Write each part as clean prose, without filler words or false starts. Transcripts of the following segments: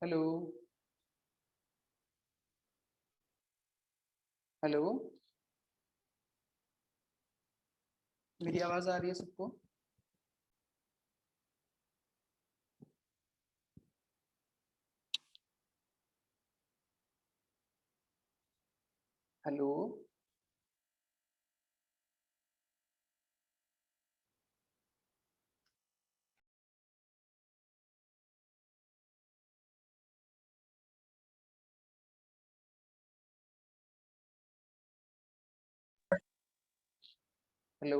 Hello. Hello, मेरी आवाज आ रही है सबको? हेलो। हेलो।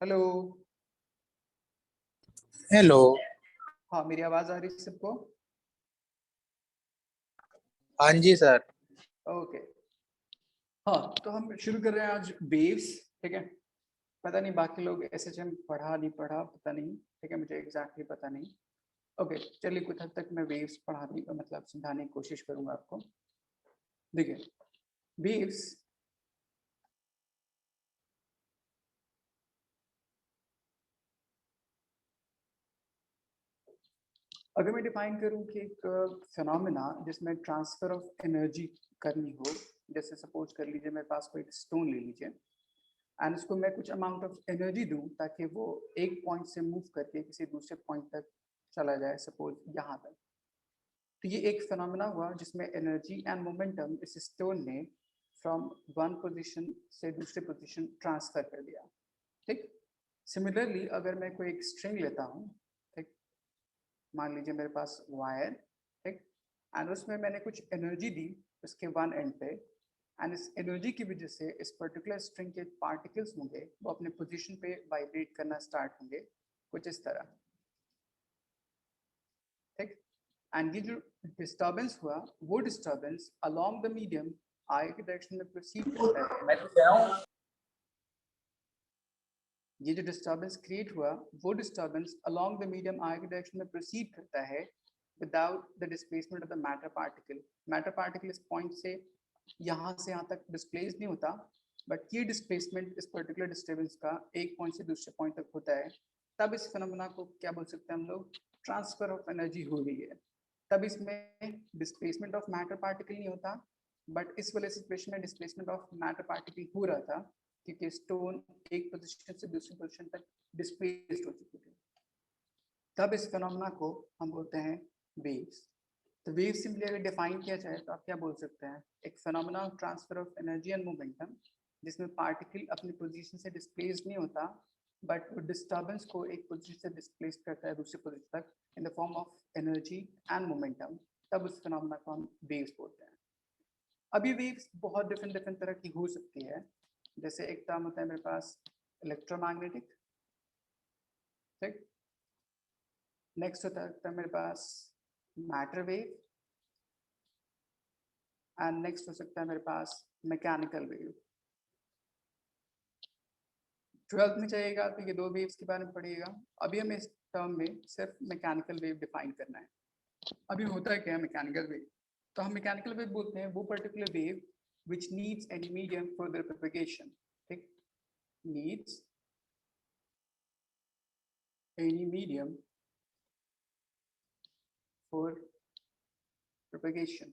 हेलो। हेलो। हाँ, मेरी आवाज आ रही है सबको? हाँ जी सर। ओके। हाँ, तो हम शुरू कर रहे हैं आज वेव्स। ठीक है। पता नहीं बाकी लोग एसएचएम पढ़ा नहीं पढ़ा, पता नहीं। ठीक है, मुझे एग्जैक्टली पता नहीं। ओके, चलिए कुछ हद तक मैं वेव्स पढ़ाने का मतलब समझाने की कोशिश करूंगा आपको। देखिए, वेव्स अगर मैं डिफाइन करूं कि एक फिनोमेना जिसमें ट्रांसफर ऑफ एनर्जी करनी हो, जैसे सपोज कर लीजिए मेरे पास कोई एक स्टोन ले लीजिए एंड उसको मैं कुछ अमाउंट ऑफ एनर्जी दूं ताकि वो एक पॉइंट से मूव करके किसी दूसरे पॉइंट तक चला जाए, सपोज यहाँ तक। तो ये एक फिनोमेना हुआ जिसमें एनर्जी एंड मोमेंटम इस स्टोन ने फ्रॉम वन पोजीशन से दूसरे पोजीशन ट्रांसफर कर दिया। ठीक। सिमिलरली अगर मैं कोई एक स्ट्रिंग लेता हूँ, ठीक, मान लीजिए मेरे पास वायर, ठीक, एंड उसमें मैंने कुछ एनर्जी दी उसके वन एंड पे, एंड इस एनर्जी की वजह से इस पर्टिकुलर स्ट्रिंग के पार्टिकल्स होंगे वो अपने पोजीशन पे वाइब्रेट करना स्टार्ट होंगे कुछ इस तरह। ठीक। एंड ये जो डिस्टर्बेंस हुआ वो disturbance along the medium I के डायरेक्शन में प्रोसीड करता है। मैं तो कह रहा हूँ ये जो डिस्टर्बेंस क्रिएट हुआ वो disturbance along the medium I के डायरेक्शन में प्रोसीड करता है without the displacement of the matter particle. Matter particle इस पॉइंट से यहाँ से यहाँ तक डिस्प्लेस नहीं होता, बट ये डिस्प्लेसमेंट इस पर्टिकुलर डिस्टर्बेंस का एक पॉइंट से दूसरे पॉइंट तक होता है। तब इस फिनोमेना को क्या बोल सकते हैं हम लोग? ट्रांसफर ऑफ एनर्जी हो रही है। तब इसमें डिस्प्लेसमेंट ऑफ मैटर पार्टिकल नहीं होता, बट इस वाले सिचुएशन में डिस्प्लेसमेंट ऑफ मैटर पार्टिकल हो रहा था क्योंकि स्टोन एक पोजीशन से दूसरी पोजीशन तक डिस्प्लेस्ड हो चुकी थी। तब इस फिनोमेना को हम बोलते हैं वेव्स। तो वेव सिंपली अगर डिफाइन किया जाए तो आप क्या बोल सकते हैं? एक phenomena of transfer of energy and momentum जिसमें पार्टिकल अपनी पोजीशन से डिस्प्लेस नहीं होता, बट वो डिस्टर्बेंस को एक पोजीशन से डिस्प्लेस करता है दूसरी पोजीशन तक in the form of energy and momentum. तब उस फिनोमेना को हम वेव्स बोलते हैं। अब ये वेव्स बहुत डिफरेंट डिफरेंट तरह की हो सकती है। जैसे एक टर्म होता है मेरे पास इलेक्ट्रोमैग्नेटिक। ठीक। नेक्स्ट होता है मेरे पास मैटर वेव, एंड नेक्स्ट हो सकता है मेरे पास मैकेनिकल वेव। 12th में चाहिएगा तो ये दो वेव्स के बारे में पढ़िएगा। अभी हमें इस टर्म में सिर्फ मैकेनिकल वेव डिफाइन करना है। अभी होता है क्या मैकेनिकल वेव? तो हम मैकेनिकल वेव बोलते हैं वो particular wave which needs any medium for the propagation. ठीक। Needs any medium for propagation.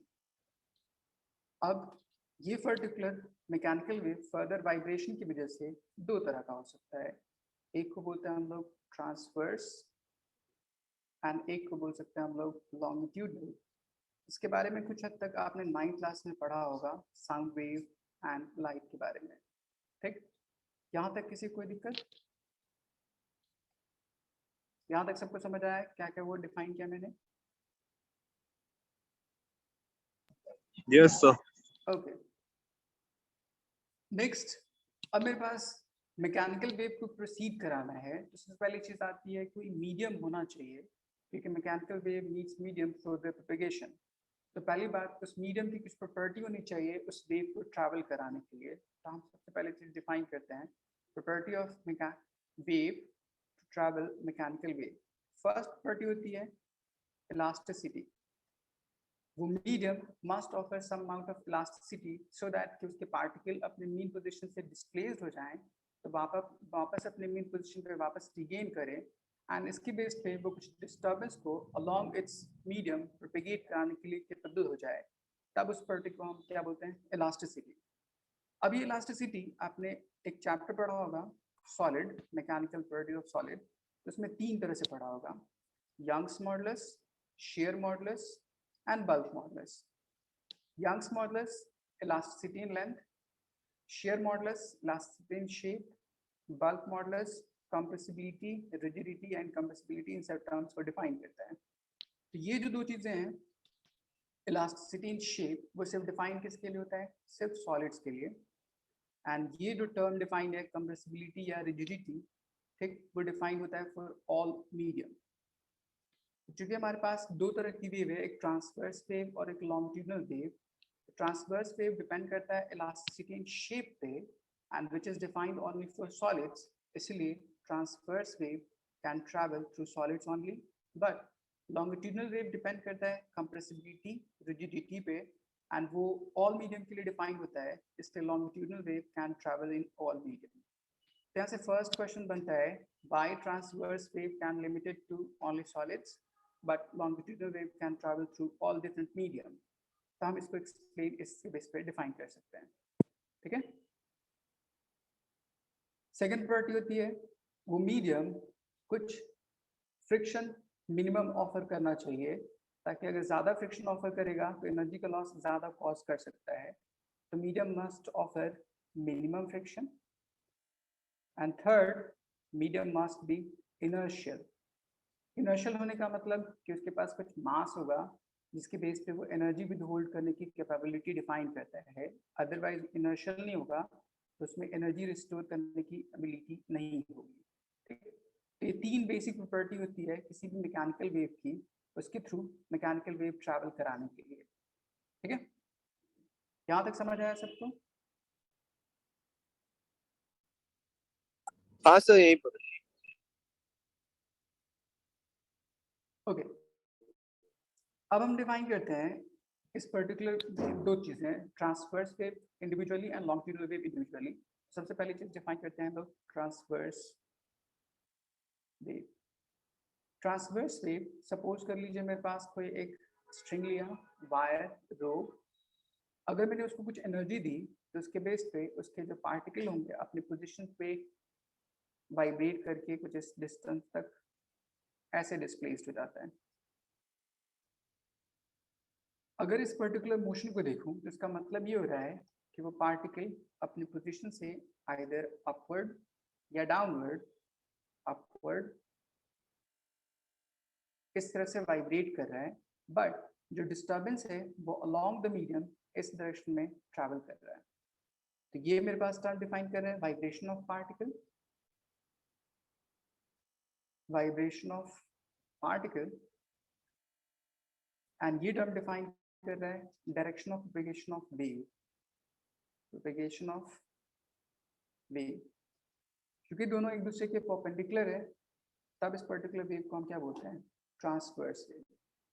अब ये particular mechanical wave further vibration की वजह से दो तरह का हो सकता है। एक को बोलते हैं हम लोग ट्रांसवर्स एंड एक को बोल सकते हैं हम लोग लॉन्गिट्यूडनल। इसके बारे में कुछ हद तक आपने 9th क्लास में पढ़ा होगा, साउंड वेव एंड लाइट के बारे में। ठीक। यहाँ तक किसी कोई दिक्कत? यहाँ तक सबको समझ आया क्या क्या वो डिफाइन किया मैंने? Yes sir. ओके। नेक्स्ट, अब मेरे पास मैकेनिकल वेव को प्रोसीड कराना है तो सबसे पहली चीज आती है कोई मीडियम होना चाहिए, क्योंकि mechanical wave needs medium for the propagation. तो पहली बात, उस मीडियम की कुछ प्रॉपर्टी होनी चाहिए उस वेव को ट्रैवल कराने के लिए। तो हम सबसे पहले चीज डिफाइन करते हैं property of wave to travel mechanical wave. First property होती है इलास्टिसिटी। वो medium must offer some amount of elasticity so that कि उसके पार्टिकल अपने मीन पोजीशन से डिस्प्लेस्ड हो जाएं तो वापस अपने मीन पोजीशन पे वापस रिगेन करें एंड इसकी बेस पे वो कुछ डिस्टर्बेंस को अलॉन्ग इट्स मीडियम प्रोपेगेट कराने के लिए कैपेबल हो जाए, तब उस प्रॉपर्टी को हम क्या बोलते हैं, इलास्टिसिटी। अब ये इलास्टिसिटी आपने एक चैप्टर पढ़ा होगा, solid, mechanical property of solid, उसमें 3 तरह से पढ़ा होगा, Young's modulus, shear modulus and bulk modulus. Young's modulus elasticity in length, shear modulus elasticity in shape, bulk modulus compressibility, rigidity and compressibility इन सब टर्म्स को डिफाइन करता है। तो ये जो दो चीजें हैं, इलास्टिसिटी इन शेप, वो सिर्फ डिफाइन किसके लिए होता है, सिर्फ सॉलिड्स के लिए। एंड ये जो टर्म डिफाइंड है कंप्रेसिबिलिटी या रिजिडिटी, ठीक, वो डिफाइन होता है फॉर ऑल मीडियम। चूंकि हमारे पास दो तरह की वेव है, एक ट्रांसवर्स वेव और एक longitudinal wave. Transverse wave depend करता है इलास्टिसिटी इन शेप पे, and which is defined only for solids, इसलिए transverse wave can travel through solids only. But longitudinal wave depend करता है कंप्रेसिबिलिटी, रिजिडिटी पे, एंड वो ऑल मीडियम के लिए डिफाइन होता है, इसलिए longitudinal wave can travel in all medium. यहाँ से फर्स्ट क्वेश्चन बनता है, by transverse wave can limited to only solids but longitudinal wave can travel through all different medium. तो हम इसको एक्सप्लेन इसके बेस पे डिफाइन कर सकते हैं, ठीक है। सेकंड प्रॉपर्टी होती है, वो मीडियम कुछ फ्रिक्शन मिनिमम ऑफर करना चाहिए, ताकि अगर ज़्यादा फ्रिक्शन ऑफर करेगा तो एनर्जी का लॉस ज़्यादा कॉज कर सकता है। तो medium must offer minimum friction. And third, medium must be inertial. Inertial होने का मतलब कि उसके पास कुछ मास होगा जिसके बेस पे वो एनर्जी विद होल्ड करने की कैपेबिलिटी डिफाइन करता है। अदरवाइज इनर्शियल नहीं होगा तो उसमें एनर्जी रिस्टोर करने की एबिलिटी नहीं होगी, ठीक है। तो ये 3 बेसिक प्रॉपर्टी होती है किसी भी मैकेनिकल वेव की, उसके थ्रू मैकेनिकल वेव ट्रैवल कराने के लिए, ठीक है। यहाँ तक समझ आया सबको? हाँ सर, यही पर। ओके, अब हम डिफाइन करते हैं इस पर्टिकुलर दो चीजें, transverse wave individually and longitudinal wave individually. सबसे पहली चीज डिफाइन करते हैं लोग transverse wave. Transverse wave, suppose कर लीजिए मेरे पास कोई एक स्ट्रिंग लिया, वायर, रोप, अगर मैंने उसको कुछ एनर्जी दी तो उसके बेस पे उसके जो पार्टिकल होंगे अपनी पोजीशन पे वाइब्रेट करके कुछ इस डिस्टेंस तक ऐसे डिस्प्लेस्ड हो जाता है। अगर इस पर्टिकुलर मोशन को देखूं तो इसका मतलब ये हो रहा है कि वो पार्टिकल अपनी पोजीशन से आइदर अपवर्ड या डाउनवर्ड, अपवर्ड इस तरह से वाइब्रेट कर रहा है, बट जो डिस्टर्बेंस है वो अलोंग द मीडियम इस डायरेक्शन में ट्रैवल कर रहा है। तो ये मेरे पास टर्म डिफाइन कर रहा है vibration of particle, vibration of particle, and ये टर्म डिफाइन कर रहा है direction of propagation of wave, propagation of wave. क्योंकि दोनों एक दूसरे के परपेंडिकुलर है, तब इस पर्टिकुलर वेव को हम क्या बोलते हैं, ट्रांसवर्स वेव,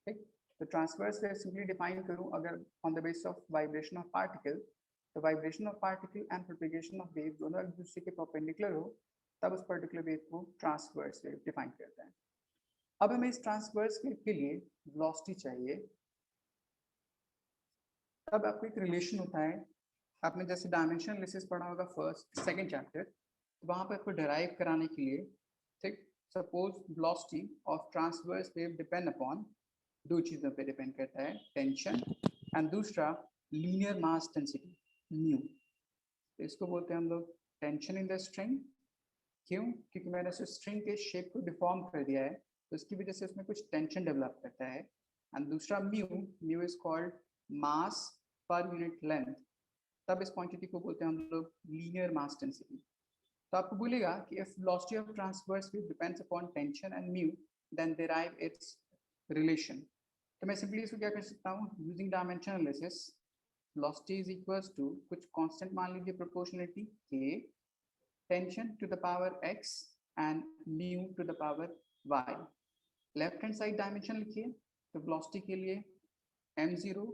ठीक। तो ट्रांसवर्स वेव सिंपली डिफाइन करूं अगर on the basis of vibration of particle, तो vibration of particle and propagation of wave दोनों एक दूसरे के परपेंडिकुलर हो, तब उस पर्टिकुलर वेव को ट्रांसवर्स वेव डिफाइन करते हैं। अब हमें इस ट्रांसवर्स वेव के लिए वेलोसिटी चाहिए, तब आपको एक रिलेशन होता है, आपने जैसे डायमेंशन एनालिसिस पढ़ा होगा फर्स्ट सेकंड चैप्टर, तो वहां पर आपको डिराइव कराने के लिए, ठीक, suppose velocity of transverse wave depend upon, दो चीजों पे डिपेंड करता है, टेंशन एंड दूसरा लीनियर मास डेंसिटी न्यू। तो इसको बोलते हैं हम लोग टेंशन इन द स्ट्रिंग। क्यों? क्योंकि मैंने उस स्ट्रिंग के शेप को डिफॉर्म कर दिया है, तो इसकी वजह से उसमें कुछ टेंशन डेवलप करता है। एंड दूसरा म्यू, म्यू इज कॉल्ड मास पर यूनिट लेंथ, तब इस क्वांटिटी को बोलते हैं हम लोग लीनियर मास डेंसिटी। तो आपको बोलेगा कि if velocity of transverse wave depends upon tension and mu, then derive its relation. तो मैं सिंपली इसको क्या कर सकता हूँ, using dimension analysis, velocity is equals to कुछ कांस्टेंट मान लीजिए प्रोपोर्शनलिटी के, tension to the power x and mu to the power y। Left hand side dimension लिखिए, तो वेलोसिटी के लिए m0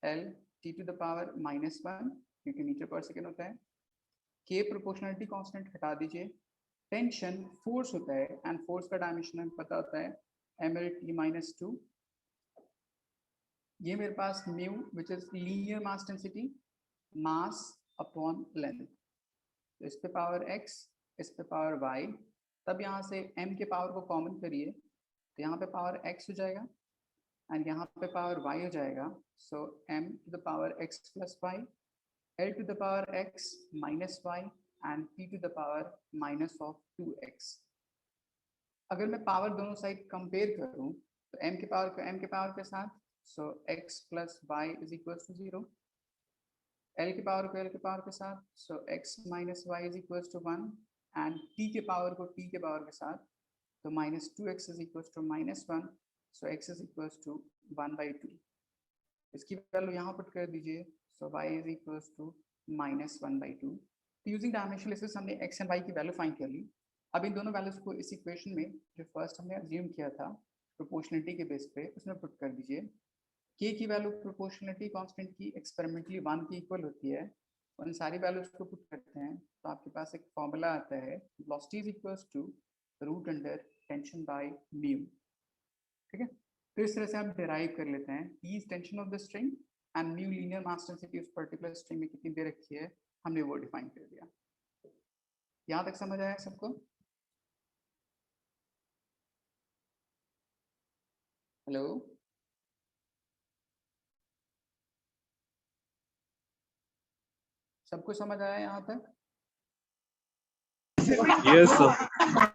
l t to the power -1, क्योंकि metre पर सेकेंड होता है, k प्रोपोर्शनलिटी कांस्टेंट हटा दीजिए, टेंशन फोर्स होता है एंड फोर्स का डायमेंशन हमें पता होता है mLT-2। ये मेरे पास mu which is linear mass density, mass upon length. तो इस पे पावर x, इस पे पावर y, तब यहाँ से m के पावर को कॉमन करिए तो यहाँ पे पावर x हो जाएगा एंड यहाँ पे पावर y हो जाएगा। So m to the power x plus y, l to the power x minus y and p to the power minus of 2x। अगर मैं पावर दोनों साइड कंपेयर करूँ तो m के पावर को m के पावर के साथ, so x plus y is equal to 0, l के पावर को l के पावर के साथ, so x minus y is equal to 1 and t के पावर को t के पावर के साथ, तो minus 2x is equal to minus 1, so x is equal to 1/2। इसकी वैल्यू यहाँ पुट कर दीजिए, so y is equal to minus 1/2। तो यूजिंग डायमेंशनल हमने x एंड y की वैल्यू फाइंड कर ली। अब इन दोनों वैल्यूज को इस इक्वेशन में जो फर्स्ट हमने अज्यूम किया था प्रोपोर्शनलिटी के बेस पे, उसमें पुट कर दीजिए। k की वैल्यू प्रोपोर्शनलिटी कांस्टेंट की एक्सपेरिमेंटली 1 की इक्वल होती है। उन सारी वैल्यूज को पुट करते हैं तो आपके पास एक फॉर्मूला आता है, velocity is equals to root under tension by mu. ठीक है, तो इस तरह से आप डिराइव कर लेते हैं E is tension of the string and mu linear mass density उस पर्टिकुलर स्ट्रिंग में कितनी दे रखी है, हमने वो डिफाइन कर दिया। यहाँ तक समझ आया सबको? हेलो, सबको समझ आया यहाँ तक? Yes, sir.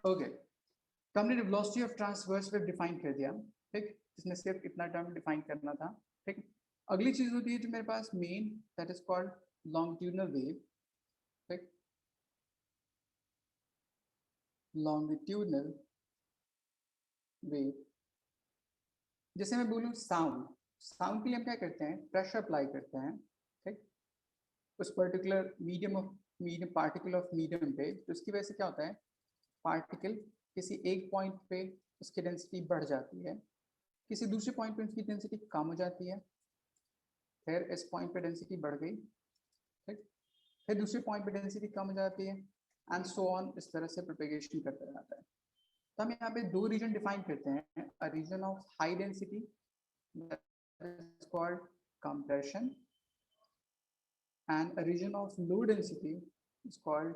ओके, तो हमने velocity of transverse wave define कर दिया। ठीक, इसमें सिर्फ इतना टर्म डिफाइन करना था। ठीक, अगली चीज होती है जो मेरे पास main, that is called longitudinal wave. ठीक, लॉन्गिट्यूडनल वेव, जैसे मैं बोलूँ साउंड, साउंड के लिए हम क्या करते हैं, प्रेशर अप्लाई करते हैं। ठीक, उस particular medium particle of medium पे, तो इसकी वजह से क्या होता है, पार्टिकल किसी एक पॉइंट पे उसकी डेंसिटी बढ़ जाती है, किसी दूसरे पॉइंट पे उसकी डेंसिटी कम हो जाती है, फिर इस पॉइंट पे डेंसिटी बढ़ गई, ठीक, फिर दूसरे पॉइंट पे डेंसिटी कम हो जाती है एंड सो ऑन, इस तरह से प्रोपेगेशन करता रहता है। तो हम यहाँ पे दो रीजन डिफाइन करते हैं, a region of high density called compression and a region of low density is called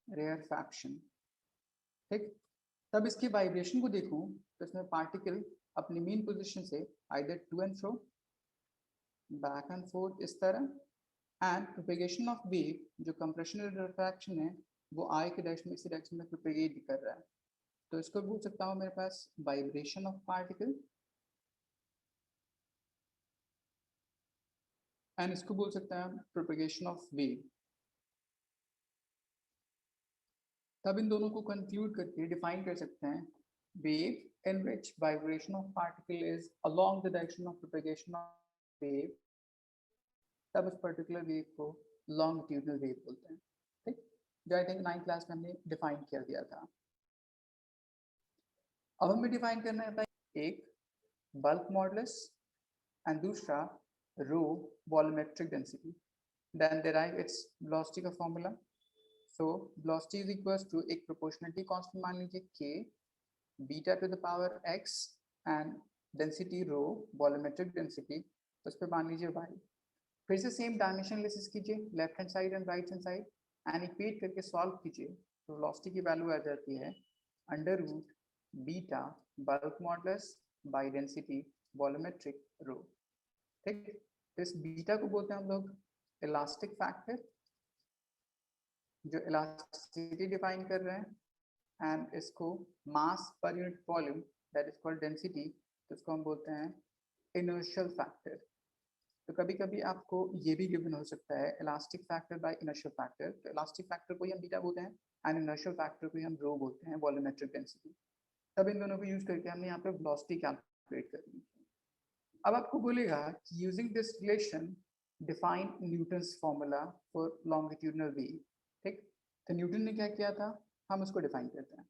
rarefaction। ठीक, तब इसके वाइब्रेशन को देखूं तो इसमें पार्टिकल अपनी मेन पोजीशन से either to and fro, back and forth इस तरह, एंड प्रोपेगेशन ऑफ वेव जो कंप्रेशन और रेफ्रैक्शन है वो आई के डायरेक्शन में, इसी डायरेक्शन में प्रोपेगेट कर रहा है। तो इसको बोल सकता हूँ मेरे पास वाइब्रेशन ऑफ पार्टिकल, एंड इसको बोल सकता है प्रोपेगेशन ऑफ वेव। तब इन दोनों को कंक्लूड करके डिफाइन कर सकते हैं, wave in which vibration of particle is along the direction of propagation of wave, तब उस पर्टिकुलर वेव को लॉन्गिट्यूडनल वेव बोलते हैं। ठीक, जो आई थिंक 9th क्लास में हमने डिफाइन किया दिया था। अब हमें डिफाइन करना है एक बल्क मॉडुलस एंड दूसरा rho volumetric density, then derive its velocity का formula. So velocity is equals to एक प्रोपोर्शनलिटी कांस्टेंट मान लीजिए k, beta to the power x and density rho volumetric density, तो उस पर मान लीजिए y। फिर से सेम डायमेंशन एनालिसिस कीजिए, left hand side and right hand side, and equate करके सॉल्व कीजिए, तो वेलोसिटी की वैल्यू आ जाती है under root beta bulk modulus by density volumetric rho. ठीक, तो इस बीटा को बोलते हैं हम लोग इलास्टिक फैक्टर, जो इलास्टिसिटी डिफाइन कर रहे हैं, एंड इसको मास पर unit volume that is called density, तो इसको हम बोलते हैं इनर्शियल फैक्टर। तो कभी कभी आपको ये भी गिवन हो सकता है elastic factor by inertial factor, तो इलास्टिक फैक्टर को ही हम बीटा बोलते हैं एंड इनर्शियल फैक्टर को ही हम रो बोलते हैं, वॉल्यूमेट्रिक डेंसिटी। तब इन दोनों को यूज करके हमने यहाँ पे वेलोसिटी कैलकुलेट करनी है। अब आपको बोलेगा कि using this relation define Newton's formula for longitudinal wave. ठीक, तो न्यूटन ने क्या किया था, हम उसको डिफाइन करते हैं।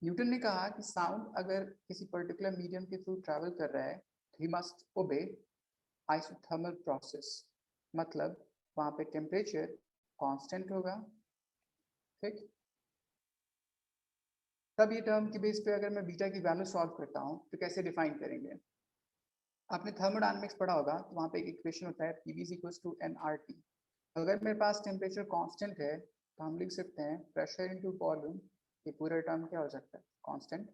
न्यूटन ने कहा कि साउंड अगर किसी पर्टिकुलर मीडियम के थ्रू ट्रैवल कर रहा है तो ही मस्ट ओबे आइसोथर्मल प्रोसेस, मतलब वहाँ पे टेम्परेचर कांस्टेंट होगा। ठीक, तब ये टर्म के बेस पे अगर मैं बीटा की वैल्यू सॉल्व करता हूँ तो कैसे डिफाइन करेंगे? आपने थर्मोडायनामिक्स पढ़ा होगा, तो वहाँ पे एक इक्वेशन होता है PV is equals to nRT। अगर मेरे पास टेम्परेचर कांस्टेंट है तो हम लिख सकते हैं प्रेशर इनटू वॉल्यूम, ये पूरा टर्म क्या हो सकता है? कांस्टेंट।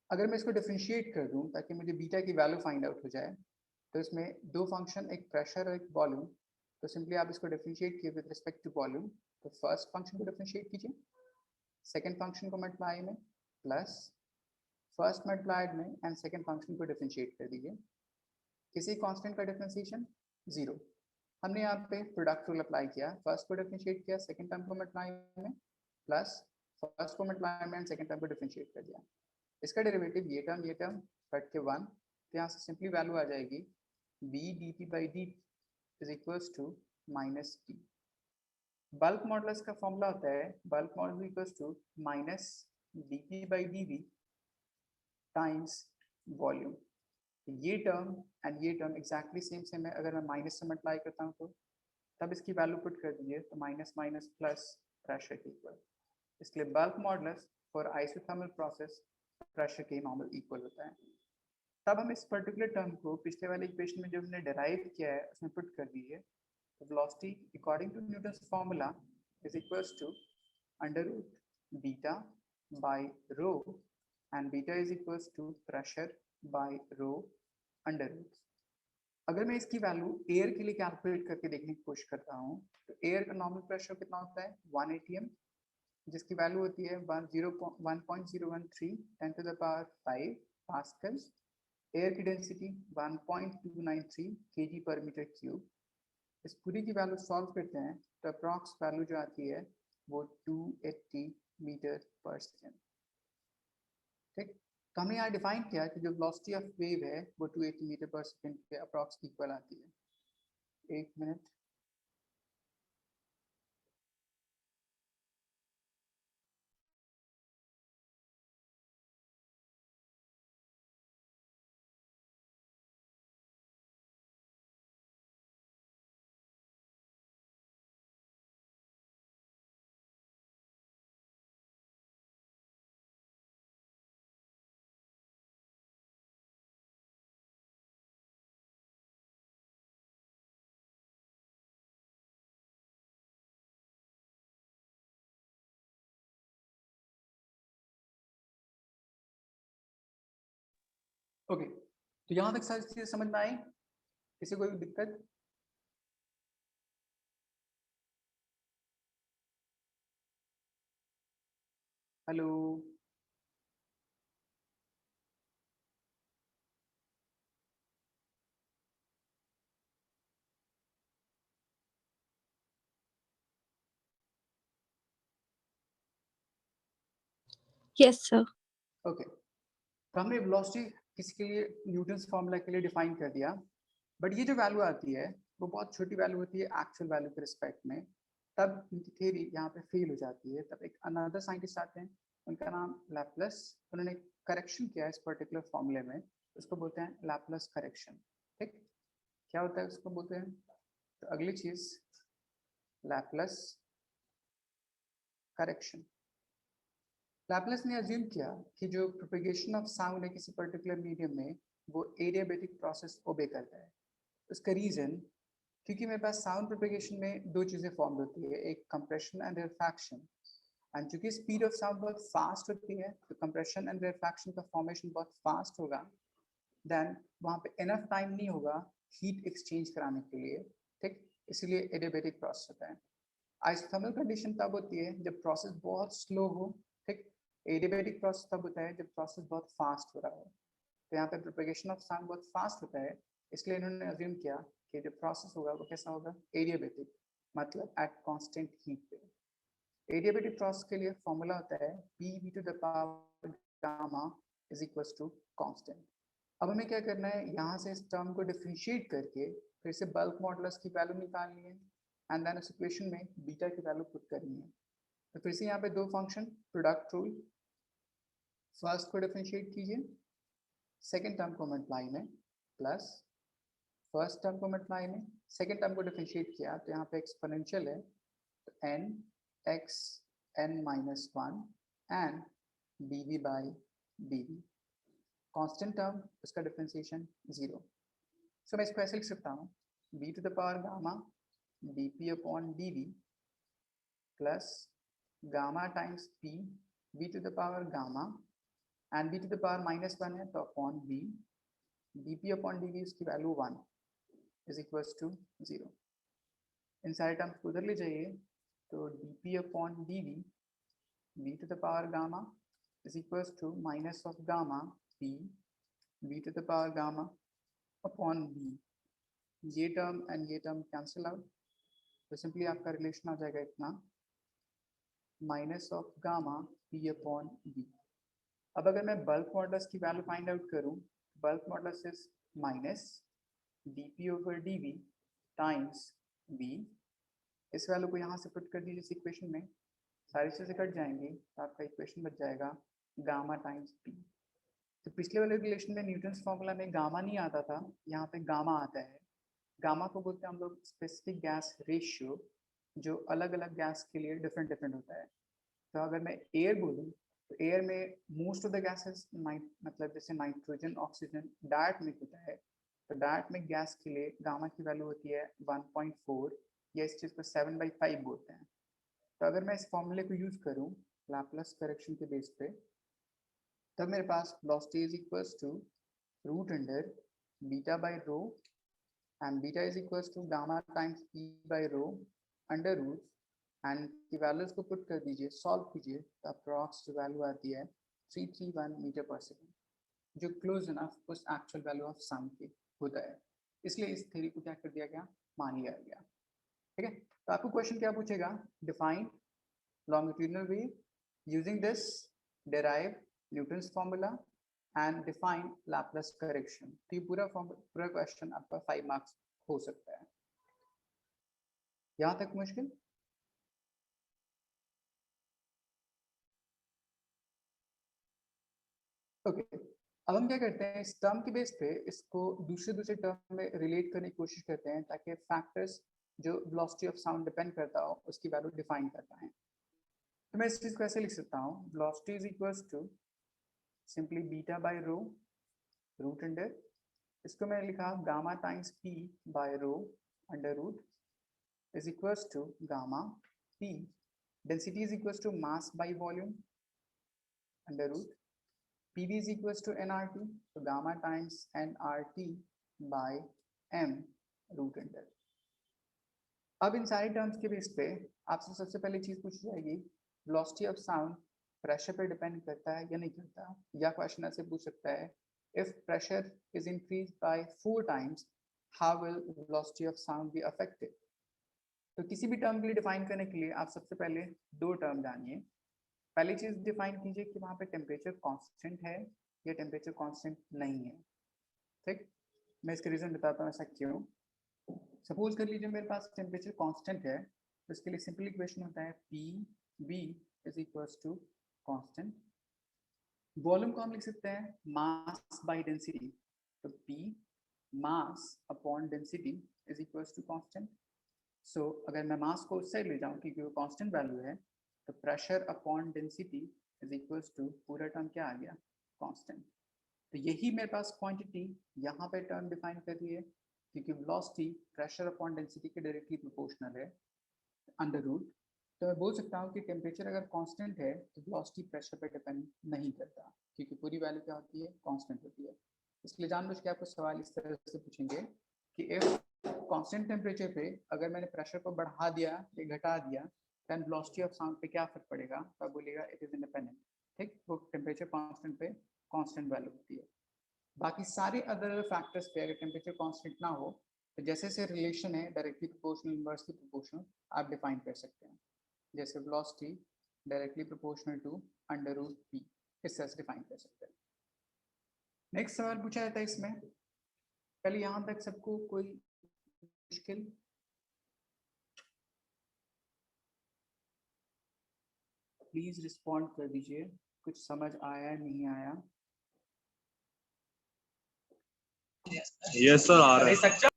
अगर मैं इसको डिफरेंशिएट कर दूं ताकि मुझे बीटा की वैल्यू फाइंड आउट हो जाए, तो इसमें दो फंक्शन, एक प्रेशर और एक वॉल्यूम, तो सिंपली आप इसको डिफरेंशिएट किए विद रिस्पेक्ट टू वॉल्यूम, तो फर्स्ट फंक्शन को डिफरेंशिएट कीजिए, सेकंड फंक्शन को मल्टीप्लाई में, प्लस फर्स्ट मल्टीप्लाइड में एंड सेकंड फंक्शन को डिफरेंशिएट कर दीजिए। किसी कांस्टेंट का डिफरेंशिएशन 0। हमने यहाँ पे प्रोडक्ट रूल अप्लाई किया, फर्स्ट को डिफरेंशिएट किया, सेकंड टर्म को मल्टीप्लाई में, प्लस फर्स्ट को मल्टीप्लाई में एंड सेकंड टर्म को डिफरेंशिएट कर दिया। इसका डेरिवेटिव ये टर्म कट के 1, तो यहाँ से सिंपली वैल्यू आ जाएगी b dt by d is equals to minus T. Bulk modulus का फॉर्मूला होता है bulk modulus equals to minus dp by dv times volume. ये टर्म एंड ये टर्म एग्जैक्टली सेम है। अगर मैं माइनस से मल्टीप्लाई करता हूँ तो तब इसकी वैल्यू पुट कर दीजिए, तो माइनस माइनस प्लस प्रेशर के इक्वल। इसलिए bulk modulus for isothermal process pressure के नॉर्मल इक्वल होता है। तब हम इस पर्टिकुलर टर्म को पिछले वाले इक्वेशन में जो हमने डिराइव किया है उसमें पुट कर दीजिए, तो velocity according to Newton's formula is equals to under root beta by rho, and beta is equals to pressure by rho under root. अगर मैं इसकी वैल्यू एयर के लिए कैलकुलेट करके देखने की कोशिश करता हूँ, तो एयर का नॉर्मल प्रेशर कितना होता है? 1 atm, जिसकी वैल्यू होती है 1.013 10 to the power 5 pascal. Air की density 1.293 kg per meter cube. इस पूरी की वैल्यू सॉल्व करते हैं तो अप्रॉक्स वैल्यू जो आती है वो 280 मीटर पर सेकेंड। ठीक, तो हमने यहाँ डिफाइन किया कि जो वेलोसिटी ऑफ वेव है वो 280 मीटर पर सेकेंड के अप्रॉक्स इक्वल आती है। एक मिनट, ओके, तो यहाँ तक सारी चीजें समझ में आई? किसी कोई दिक्कत? Hello, Yes, sir. ओके, तो हमने वेलोसिटी किसी के लिए न्यूटन्स फार्मूला के लिए डिफाइन कर दिया, बट ये जो वैल्यू आती है वो बहुत छोटी वैल्यू होती है एक्चुअल वैल्यू के रिस्पेक्ट में। तब इनकी थ्योरी यहाँ पे फेल हो जाती है। तब एक अनदर साइंटिस्ट आते हैं, उनका नाम लैपलस, उन्होंने करेक्शन किया है इस पर्टिकुलर फॉर्मूले में, उसको बोलते हैं लैपलस करेक्शन। ठीक, क्या होता है उसको बोलते हैं? तो अगली चीज लैपलस करेक्शन। लैपलस ने अज्यूम किया कि जो प्रोपेगेशन ऑफ साउंड है किसी पर्टिकुलर मीडियम में वो एडियाबैटिक प्रोसेस ओबे करता है। उसका रीजन, क्योंकि मेरे पास साउंड प्रोपेगेशन में दो चीजें फॉर्म होती है, एक कंप्रेशन एंड रिफ्रैक्शन। एंड चूंकि स्पीड ऑफ साउंड बहुत फास्ट होती है तो कंप्रेशन एंड रिफ्रैक्शन का फॉर्मेशन बहुत फास्ट होगा, देन वहाँ पे इनफ टाइम नहीं होगा हीट एक्सचेंज कराने के लिए। ठीक, इसीलिए एडियाबैटिक प्रोसेस होता है। आइसोथर्मल कंडीशन तब होती है जब प्रोसेस बहुत स्लो हो। ठीक, एडियाबैटिक प्रोसेस तब होता है जब प्रोसेस बहुत फास्ट हो रहा हो। तो यहाँ पे प्रोपेगेशन ऑफ साउंड बहुत फास्ट होता है, इसलिए इन्होंने अज्यूम किया कि जो प्रोसेस होगा वो कैसा होगा? एडियाबैटिक, मतलब एट कांस्टेंट हीट पे। एडियाबैटिक प्रोसेस के लिए फॉर्मूला होता है PV to the power gamma is equals to constant। अब हमें क्या करना है, यहाँ से इस टर्म को डिफरेंशिएट करके फिर से बल्क मॉडुलस की वैल्यू निकालनी है, एंड देन इस इक्वेशन में बीटा की वैल्यू पुट करनी है। तो फिर से यहाँ पे दो फंक्शन, प्रोडक्ट रूल, फर्स्ट को डिफरेंशिएट कीजिए, सेकेंड टर्म को मल्टीप्लाई में, प्लस फर्स्ट टर्म को मल्टीप्लाई में, सेकेंड टर्म को डिफरेंशिएट किया तो यहाँ पे एक्सपोनेंशियल है, तो n x n-1 and dv by dv, constant term उसका डिफरेंशिएशन 0। सो मैं इसको ऐसे लिख सकता हूँ b to the power gamma dp upon dv plus gamma times p b to the power gamma and b to the power -1 है तो upon b dp upon dv उसकी वैल्यू 1 इज इक्वल्स टू 0। इन सारे terms को उधर ले जाइए तो dp upon dv b to the power gamma is equals to minus of gamma p b to the power gamma upon b। ये term and ये टर्म कैंसिल आउट तो सिंपली आपका रिलेशन आ जाएगा इतना minus of gamma p upon b। अब अगर मैं bulk modulus की वैल्यू फाइंड आउट करूं, bulk modulus is minus dp over dv times b। इस वैल्यू को यहाँ से पुट कर दीजिए इस इक्वेशन में, सारी चीजें कट जाएंगी तो आपका इक्वेशन बच जाएगा गामा टाइम्स p। तो पिछले वाले रिलेशन में न्यूटन्स फॉर्मूला में गामा नहीं आता था, यहाँ पे गामा आता है। गामा को बोलते हैं हम लोग स्पेसिफिक गैस रेशियो, जो अलग अलग गैस के लिए डिफरेंट डिफरेंट होता है। तो अगर मैं एयर बोलूँ तो एयर में मोस्ट ऑफ द गैसेस मतलब जैसे नाइट्रोजन ऑक्सीजन डायट में होता है, तो डायट में गैस के लिए गामा की वैल्यू होती है 1.4 या इस चीज़ को 7/5 बोलते हैं। तो अगर मैं इस फॉर्मूले को यूज़ करूँ लैप्लास करेक्शन के बेस पे, तब मेरे पास velocity is equals to root under beta by rho and beta is equals to gamma times P by rho under root and की वैल्यूज को पुट कर दीजिए, सॉल्व कीजिए तो अप्रॉक्स जो वैल्यू आती है 331 मीटर पर सेकेंड, जो क्लोज इनफ उस एक्चुअल वैल्यू ऑफ साउंड के होता है। इसलिए इस थ्योरी को क्या कर दिया गया, मान लिया गया। ठीक है, तो आपको क्वेश्चन क्या पूछेगा, define longitudinal wave using this derive Newton's formula and define Laplace correction। तो ये पूरा क्वेश्चन आपका 5 मार्क्स हो सकता है। यहाँ तक मुश्किल? ओके, अब हम क्या करते हैं, इस टर्म के बेस पे इसको दूसरे टर्म में रिलेट करने की कोशिश करते हैं ताकि फैक्टर्स जो वेलोसिटी ऑफ साउंड डिपेंड करता हो उसकी वैल्यू डिफाइन कर पाएं। तो मैं इस चीज को ऐसे लिख सकता हूँ, velocity is equals to simply beta by rho root under, इसको मैंने लिखा gamma times P by rho under root is equals to gamma P, density is equals to mass by volume under root, PV is equals to NRT, तो gamma times NRT by M root under. अब इन सारे terms के base पे आपसे सबसे पहले चीज पूछी जाएगी, वेलोसिटी ऑफ साउंड प्रेशर पर डिपेंड करता है या नहीं करता, या क्वेश्चन ऐसे पूछ सकता है, if pressure is increased by 4 times how will velocity of sound be affected। तो किसी भी टर्म के लिए डिफाइन करने के लिए आप सबसे पहले दो टर्म जानिए। पहली चीज डिफाइन कीजिए कि वहां पे टेम्परेचर कांस्टेंट है या टेम्परेचर कांस्टेंट नहीं है। ठीक, मैं इसका रीजन बताता हूँ ऐसा क्यों। सपोज कर लीजिए मेरे पास टेम्परेचर कांस्टेंट है, तो इसके लिए सिंपल इक्वेशन होता है P B is equals to constant. Volume को हम लिख सकते हैं मास बाय डेंसिटी, तो P mass upon density is equals to constant. So अगर मैं मास को उस साइड ले जाऊं क्योंकि वो कांस्टेंट वैल्यू है, तो pressure upon density is equals to पूरा टर्म क्या आ गया, कांस्टेंट। तो यही मेरे पास क्वांटिटी यहाँ पे टर्म डिफाइन कर रही है, क्योंकि वेलोसिटी प्रेशर अपॉन डेंसिटी के डायरेक्टली प्रोपोर्शनल है अंडर रूट। तो मैं बोल सकता हूँ कि टेम्परेचर अगर कांस्टेंट है तो वेलोसिटी प्रेशर पर डिपेंड नहीं करता, क्योंकि पूरी वैल्यू क्या होती है, कांस्टेंट होती है। इसलिए जानबूझ के आपको सवाल इस तरह से पूछेंगे कि इफ कांस्टेंट टेम्परेचर पे अगर मैंने प्रेशर को बढ़ा दिया या घटा दिया, देन वेलोसिटी ऑफ साउंड पे क्या फर्क पड़ेगा, तो आप बोलिएगा इट इज इंडिपेंडेंट। ठीक, वो टेम्परेचर कांस्टेंट पे कांस्टेंट वैल्यू होती है। बाकी सारे अदर फैक्टर्स पे अगर टेम्परेचर कांस्टेंट ना हो, तो जैसे से रिलेशन है डायरेक्टली प्रोपोर्शनल इनवर्सली प्रोपोर्शनल आप डिफाइन कर सकते हैं, जैसे velocity directly proportional to under root P, इस तरह से डिफाइन कर सकते हैं। नेक्स्ट सवाल पूछा जाता है इसमें, पहले यहाँ तक सबको कोई मुश्किल? प्लीज रिस्पॉन्ड कर दीजिए, कुछ समझ आया नहीं आया? यस सर, आ रहा है।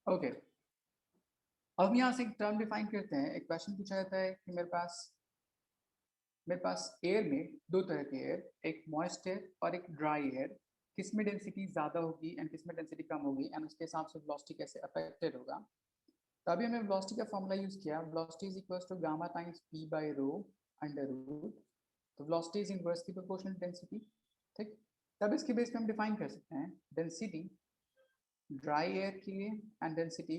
ओके, अब हम यहाँ से एक टर्म डिफाइन करते हैं। एक क्वेश्चन पूछा जाता है कि मेरे पास मेरे पास एयर में दो तरह के एयर, एक मॉइस्ट एयर और एक ड्राई एयर, किस में डेंसिटी ज़्यादा होगी एंड किस में डेंसिटी कम होगी एंड उसके हिसाब से वेलोसिटी कैसे अफेक्टेड होगा। तो अभी हमने वेलोसिटी का फॉर्मूला यूज़ किया, velocity is equal to gamma times P by rho under root. तो velocity is inversely proportional to density, ठीक। तब इसके बेस पे हम डिफाइन कर सकते हैं डेंसिटी ड्राई एयर के लिए एंड डेंसिटी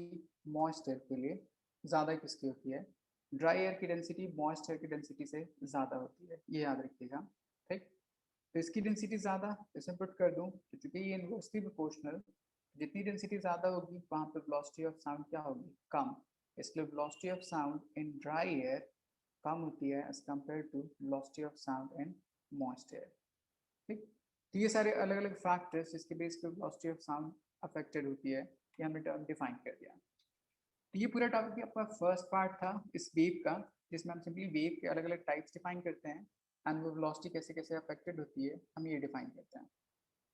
मॉइस्ट एयर के लिए ज़्यादा किसकी होती है, ड्राई एयर की डेंसिटी मॉइस्ट एयर की डेंसिटी से ज़्यादा होती है, ये याद रखिएगा, ठीक। तो इसकी डेंसिटी ज़्यादा, इसमें पुट कर दूँ तो चूंकि ये इनवर्सली प्रोपोर्शनल, जितनी डेंसिटी ज़्यादा होगी वहाँ पे वेलोसिटी ऑफ साउंड क्या होगी, कम। इसलिए velocity of sound in dry air कम होती है as compare to velocity of sound in moist air, ठीक। तो ये सारे अलग अलग फैक्टर्स जिसके बेस पे वेलोसिटी ऑफ साउंड अफेक्टेड होती है, ये हमने टर्म डिफाइन कर दिया। तो ये पूरा टॉपिक आपका फर्स्ट पार्ट था इस वेव का, जिसमें हम सिंपली वेव के अलग अलग टाइप्स डिफाइन करते हैं एंड वो वेलोसिटी कैसे कैसे अफेक्टेड होती है हम ये डिफाइन करते हैं,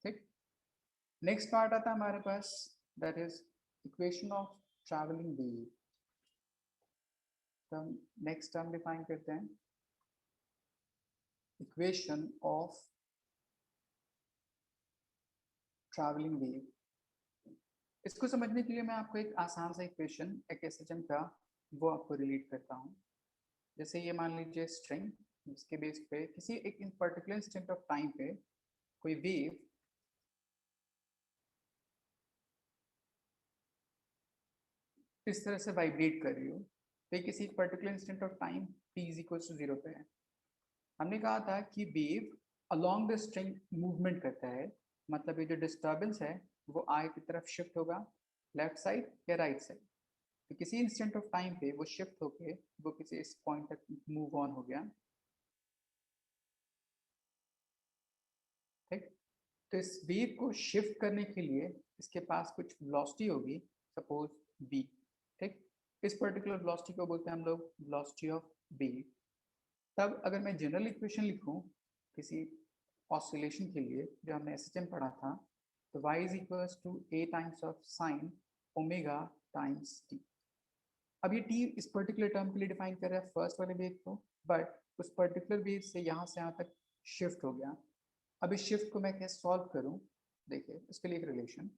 ठीक। नेक्स्ट पार्ट आता है हमारे पास, that is equation of travelling wave. तो हम नेक्स्ट टर्म डिफाइन करते हैं, इक्वेशन ऑफ ट्रैवलिंग वेव। इसको समझने के लिए मैं आपको एक आसान सा इक्वेशन एक एसएचएम का वो आपको रिलेट करता हूँ। जैसे ये मान लीजिए स्ट्रिंग, जिसके बेस पे किसी एक इन पर्टिकुलर इंस्टेंट ऑफ टाइम पे कोई वेव इस तरह से वाइब्रेट कर रही हो, तो ये किसी एक particular instant of time p is equal to 0 पे है। हमने कहा था कि wave along the string movement करता है, मतलब ये जो डिस्टर्बेंस है वो आई की तरफ शिफ्ट होगा, लेफ्ट साइड या राइट साइड। तो किसी इंस्टेंट ऑफ टाइम पे वो शिफ्ट होके वो किसी इस पॉइंट तक मूव ऑन हो गया, ठीक। तो इस वेव को शिफ्ट करने के लिए इसके पास कुछ वेलोसिटी होगी, सपोज v, ठीक। इस पर्टिकुलर वेलोसिटी को बोलते हैं हम लोग वेलोसिटी ऑफ वेव। तब अगर मैं जनरल इक्वेशन लिखूं किसी ऑसिलेशन के लिए जो हमने एसएचएम पढ़ा था, तो y is equals to a times of sine omega times t। अब ये t इस पर्टिकुलर टर्म के लिए डिफाइन कर रहा है फर्स्ट वाले वेव को, बट उस पर्टिकुलर वेव से यहाँ से यहाँ तक शिफ्ट हो गया। अब इस शिफ्ट को मैं कैसे सॉल्व करूँ, देखिए इसके लिए एक रिलेशन,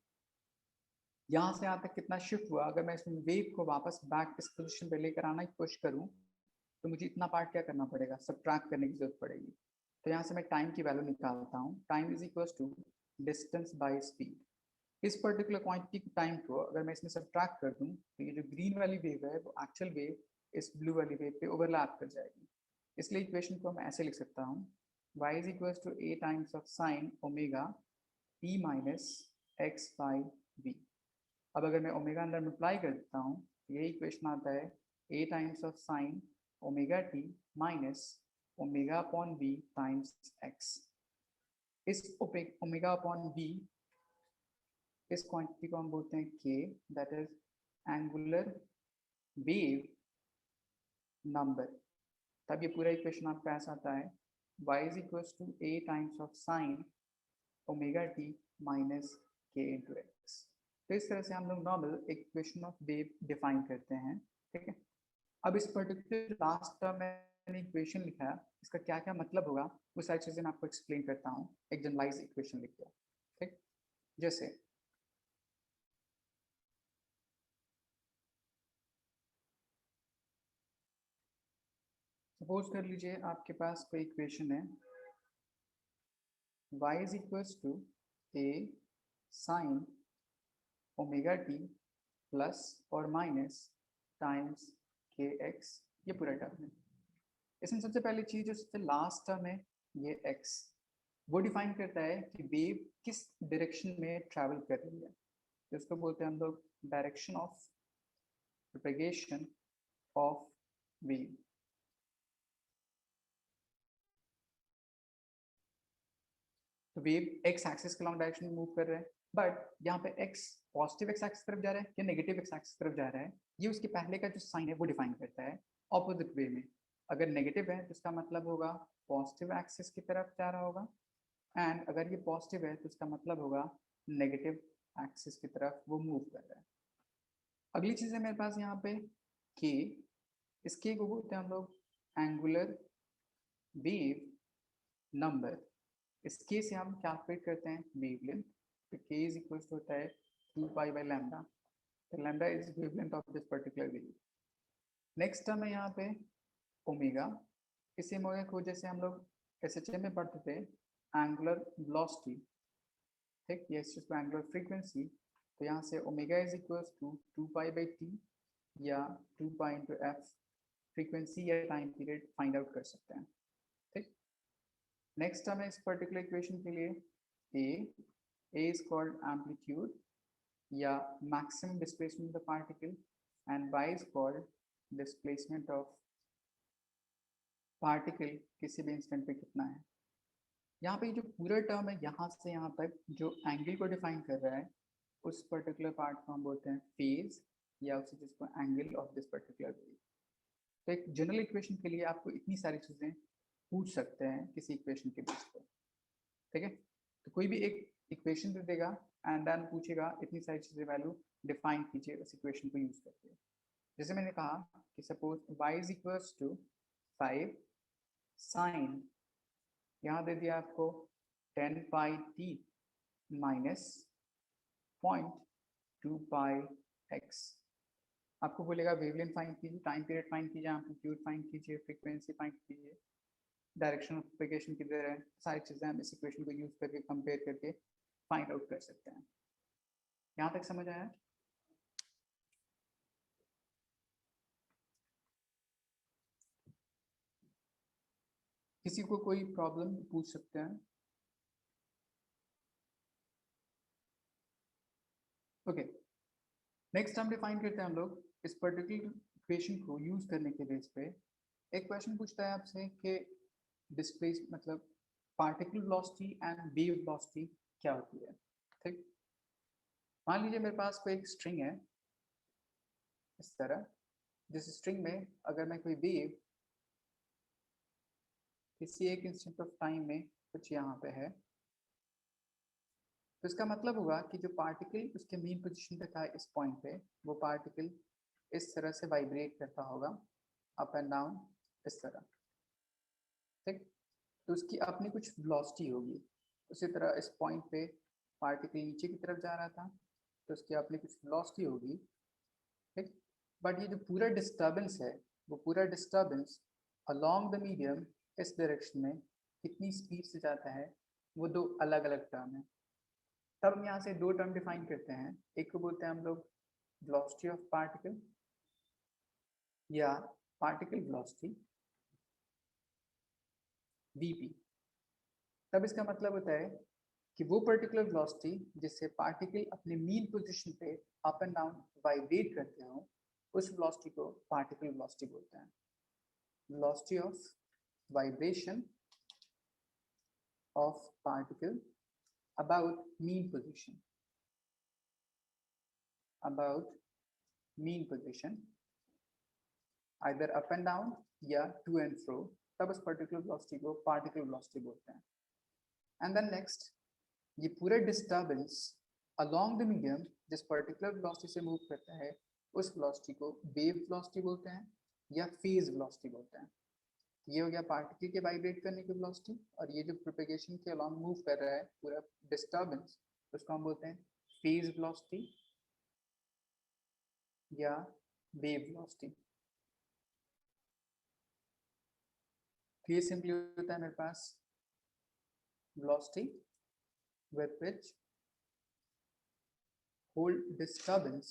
यहाँ से यहाँ तक कितना शिफ्ट हुआ, अगर मैं इस वेव को वापस बैक इस पोजिशन पे लेकर आना की कोशिश करूँ तो मुझे इतना पार्ट क्या करना पड़ेगा, सब्ट्रैक्ट करने की जरूरत पड़ेगी। तो यहाँ से मैं टाइम की वैल्यू निकालता हूँ, time is equal to distance by speed. इस पर्टिकुलर क्वांटिटी की टाइम को अगर मैं इसमें सब्ट्रैक्ट कर दूँ तो ये जो ग्रीन वाली वेव है वो एक्चुअल वेव इस ब्लू वाली वेव पे ओवरलैप कर जाएगी। इसलिए इक्वेशन को मैं ऐसे लिख सकता हूँ, y is equal to a times of sine omega p minus x by v। अब अगर मैं ओमेगा अंदर मल्टीप्लाई कर देता हूँ तो यही इक्वेशन आता है a times of sine omega t minus omega upon v times x। इस ओमेगा अपॉन v इस क्वांटिटी को हम बोलते हैं k, that is angular wave number. तब ये पूरा इक्वेशन आपका ऐसा आता है y is equal to a times of sine omega t minus k into x. तो इस तरह से हम लोग normal equation of wave define करते हैं, ठीक है। अब इस पर्टिकुलर लास्ट टर्म मैंने इक्वेशन लिखा है, इसका क्या क्या मतलब होगा वो सारी चीज़ें मैं आपको एक्सप्लेन करता हूँ एक जनरलाइज इक्वेशन लिख के, ठीक। जैसे सपोज कर लीजिए आपके पास कोई इक्वेशन है y is equals to a sine omega t plus और माइनस टाइम्स के एक्स, ये पूरा टर्म है। इसमें सबसे पहली चीज जो सबसे लास्ट टर्म है ये x, वो डिफाइन करता है कि वेव किस डायरेक्शन में ट्रैवल कर रही है, तो इसको बोलते हैं हम लोग direction of propagation of wave. तो वेव एक्स एक्सिस के लॉन्ग डायरेक्शन में मूव कर रहे हैं, बट यहाँ पे एक्स पॉजिटिव एक्स एक्सिस तरफ जा रहा है या नेगेटिव एक्स एक्सिस तरफ जा रहा है, ये उसके पहले का जो साइन है वो डिफाइन करता है ऑपोजिट वे में। अगर नेगेटिव है तो इसका मतलब होगा पॉजिटिव एक्सिस की तरफ जा रहा होगा, एंड अगर ये पॉजिटिव है तो इसका मतलब होगा नेगेटिव एक्सिस की तरफ वो मूव कर रहा है। अगली चीज़ है मेरे पास यहाँ पे के, इस के को बोलते हैं हम लोग एंगुलर वेव नंबर, इसके से हम कैलकुलेट करते हैं वेवलेंथ। तो k इज इक्वल टू होता है 2 पाई बाई लैम्डा, तो lambda is wavelength of this particular wave. Next term है यहाँ पे ओमेगा। इसी ओमेगा को जैसे हम लोग SHM में पढ़ते थे एंगुलर वेलोसिटी, ठीक, ये इसको एंगुलर फ्रीक्वेंसी। तो यहाँ से omega is equal to 2 pi by T या 2 पाई इंटू एफ, फ्रीक्वेंसी या टाइम पीरियड फाइंड आउट कर सकते हैं, ठीक। नेक्स्ट टर्म है इस पर्टिकुलर इक्वेशन के लिए ए इज कॉल्ड एम्पलीट्यूड या maximum displacement of the particle and y is called displacement of particle किसी भी इंस्टेंट पे कितना है। यहाँ पे जो पूरा टर्म है यहाँ से यहाँ तक जो एंगल को डिफाइन कर रहा है उस पर्टिकुलर पार्ट को हम बोलते हैं फेज या उसे जिसको angle of this particular wave. तो एक जनरल इक्वेशन के लिए आपको इतनी सारी चीज़ें पूछ सकते हैं किसी इक्वेशन के बेस पर, ठीक है। तो कोई भी एक इक्वेशन दे देगा एंड देन पूछेगा इतनी सारी चीज़ें वैल्यू डिफाइन कीजिए उस इक्वेशन को यूज करके। जैसे मैंने कहा कि suppose y is equals to 5 sine, यहाँ दे दिया आपको 10 pi T minus 0.2 pi x। आपको बोलेगा वेवलेंथ फाइंड कीजिए, टाइम पीरियड फाइंड कीजिए, एम्पलीट्यूड फाइंड कीजिए, फ्रीक्वेंसी फाइंड कीजिए, डायरेक्शन ऑफ प्रोपेगेशन किधर है, सारी चीज़ें हम इस इक्वेशन को यूज करके कंपेयर करके फाइंड आउट कर सकते हैं। यहाँ तक समझ आया? किसी को कोई प्रॉब्लम पूछ सकते हैं? ओके, नेक्स्ट हम डिफाइन करते हैं हम लोग इस पर्टिकुलर इक्वेशन को यूज करने के बेस पे। एक क्वेश्चन पूछता है आपसे कि डिस्प्लेस मतलब particle velocity and wave velocity क्या होती है, ठीक। मान लीजिए मेरे पास कोई एक स्ट्रिंग है इस तरह, जिस स्ट्रिंग में अगर मैं कोई वेव किसी एक इंस्टेंट ऑफ टाइम में कुछ यहाँ पे है, तो इसका मतलब होगा कि जो पार्टिकल उसके मेन पोजीशन पे था इस पॉइंट पे, वो पार्टिकल इस तरह से वाइब्रेट करता होगा अप एंड डाउन इस तरह, ठीक। तो उसकी अपनी कुछ वेलोसिटी होगी। उसी तरह इस पॉइंट पे पार्टिकल नीचे की तरफ जा रहा था तो उसकी अपनी कुछ वेलोसिटी होगी, ठीक। बट ये जो पूरा डिस्टर्बेंस है वो पूरा डिस्टर्बेंस अलोंग द मीडियम इस डायरेक्शन में कितनी स्पीड से जाता है, वो दो अलग अलग टर्म है। तब हम यहाँ से दो टर्म डिफाइन करते हैं, एक को बोलते हैं हम लोग वेलोसिटी ऑफ पार्टिकल या पार्टिकल वेलोसिटी वीपी। तब इसका मतलब होता है कि वो पर्टिकुलर वेलोसिटी जिससे पार्टिकल अपने मीन पोजीशन पे अप एंड डाउन वाइब्रेट करते हो उस वेलोसिटी को पार्टिकल वेलोसिटी बोलते हैं। Velocity of vibration of particle about mean position, about mean position either up and down या to and fro, तब उस पर्टिकुलर वेलोसिटी को पार्टिकल वेलोसिटी बोलते हैं। एंड देन नेक्स्ट, ये पूरा डिस्टर्बेंस अलोंग द मीडियम जिस पर्टिकुलर वेलोसिटी से मूव करता है उस वेलोसिटी को वेव वेलोसिटी बोलते हैं या फेज वेलोसिटी बोलते हैं। ये हो गया पार्टिकल के वाइब्रेट करने की वेलोसिटी, और ये जो प्रोपेगेशन के अलोंग मूव कर रहा है पूरा डिस्टर्बेंस उसको हम बोलते हैं फेज वेलोसिटी या वेव वेलोसिटी। तो ये सिंपली होता है मेरे पास velocity with which whole disturbance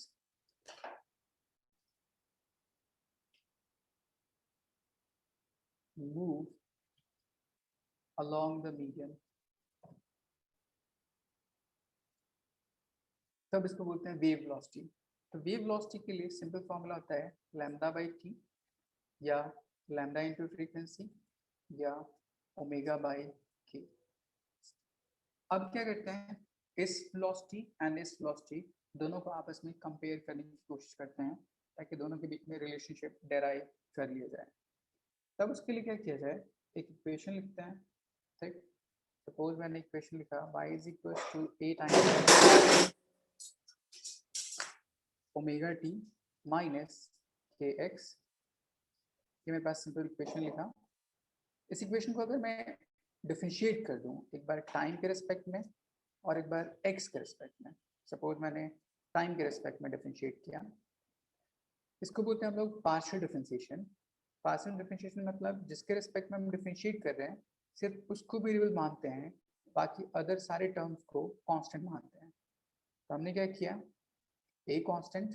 move along the medium, तब इसको बोलते हैं वेव वेलोसिटी। तो वेव वेलोसिटी के लिए सिंपल फॉर्मूला होता है लैम्डा बाई टी या लैम्डा इंटू फ्रीक्वेंसी या ओमेगा बाई के। अब क्या करते हैं, इस वेलोसिटी एंड इस वेलोसिटी दोनों को आपस में कंपेयर करने की कोशिश करते हैं ताकि दोनों के बीच में रिलेशनशिप डेराइव कर लिया जाए। तब उसके लिए क्या किया जाए, एक इक्वेशन लिखते हैं, ठीक। सपोज मैंने इक्वेशन लिखा y is equal to 8 times omega T minus के एक्स, ये मेरे पास सिंपल इक्वेशन लिखा। इस इक्वेशन को अगर मैं डिफरेंशिएट कर दूं, एक बार टाइम के रिस्पेक्ट में और एक बार एक्स के रिस्पेक्ट में, सपोज मैंने टाइम के रिस्पेक्ट में डिफरेंशिएट किया, इसको बोलते हैं हम लोग पार्शियल डिफरेंशिएशन। पार्शियल डिफरेंशिएशन मतलब जिसके रिस्पेक्ट में हम डिफरेंशिएट कर रहे हैं सिर्फ उसको वेरिएबल मानते हैं, बाकी अदर सारे टर्म्स को कांस्टेंट मानते हैं। तो हमने क्या किया, ए कांस्टेंट,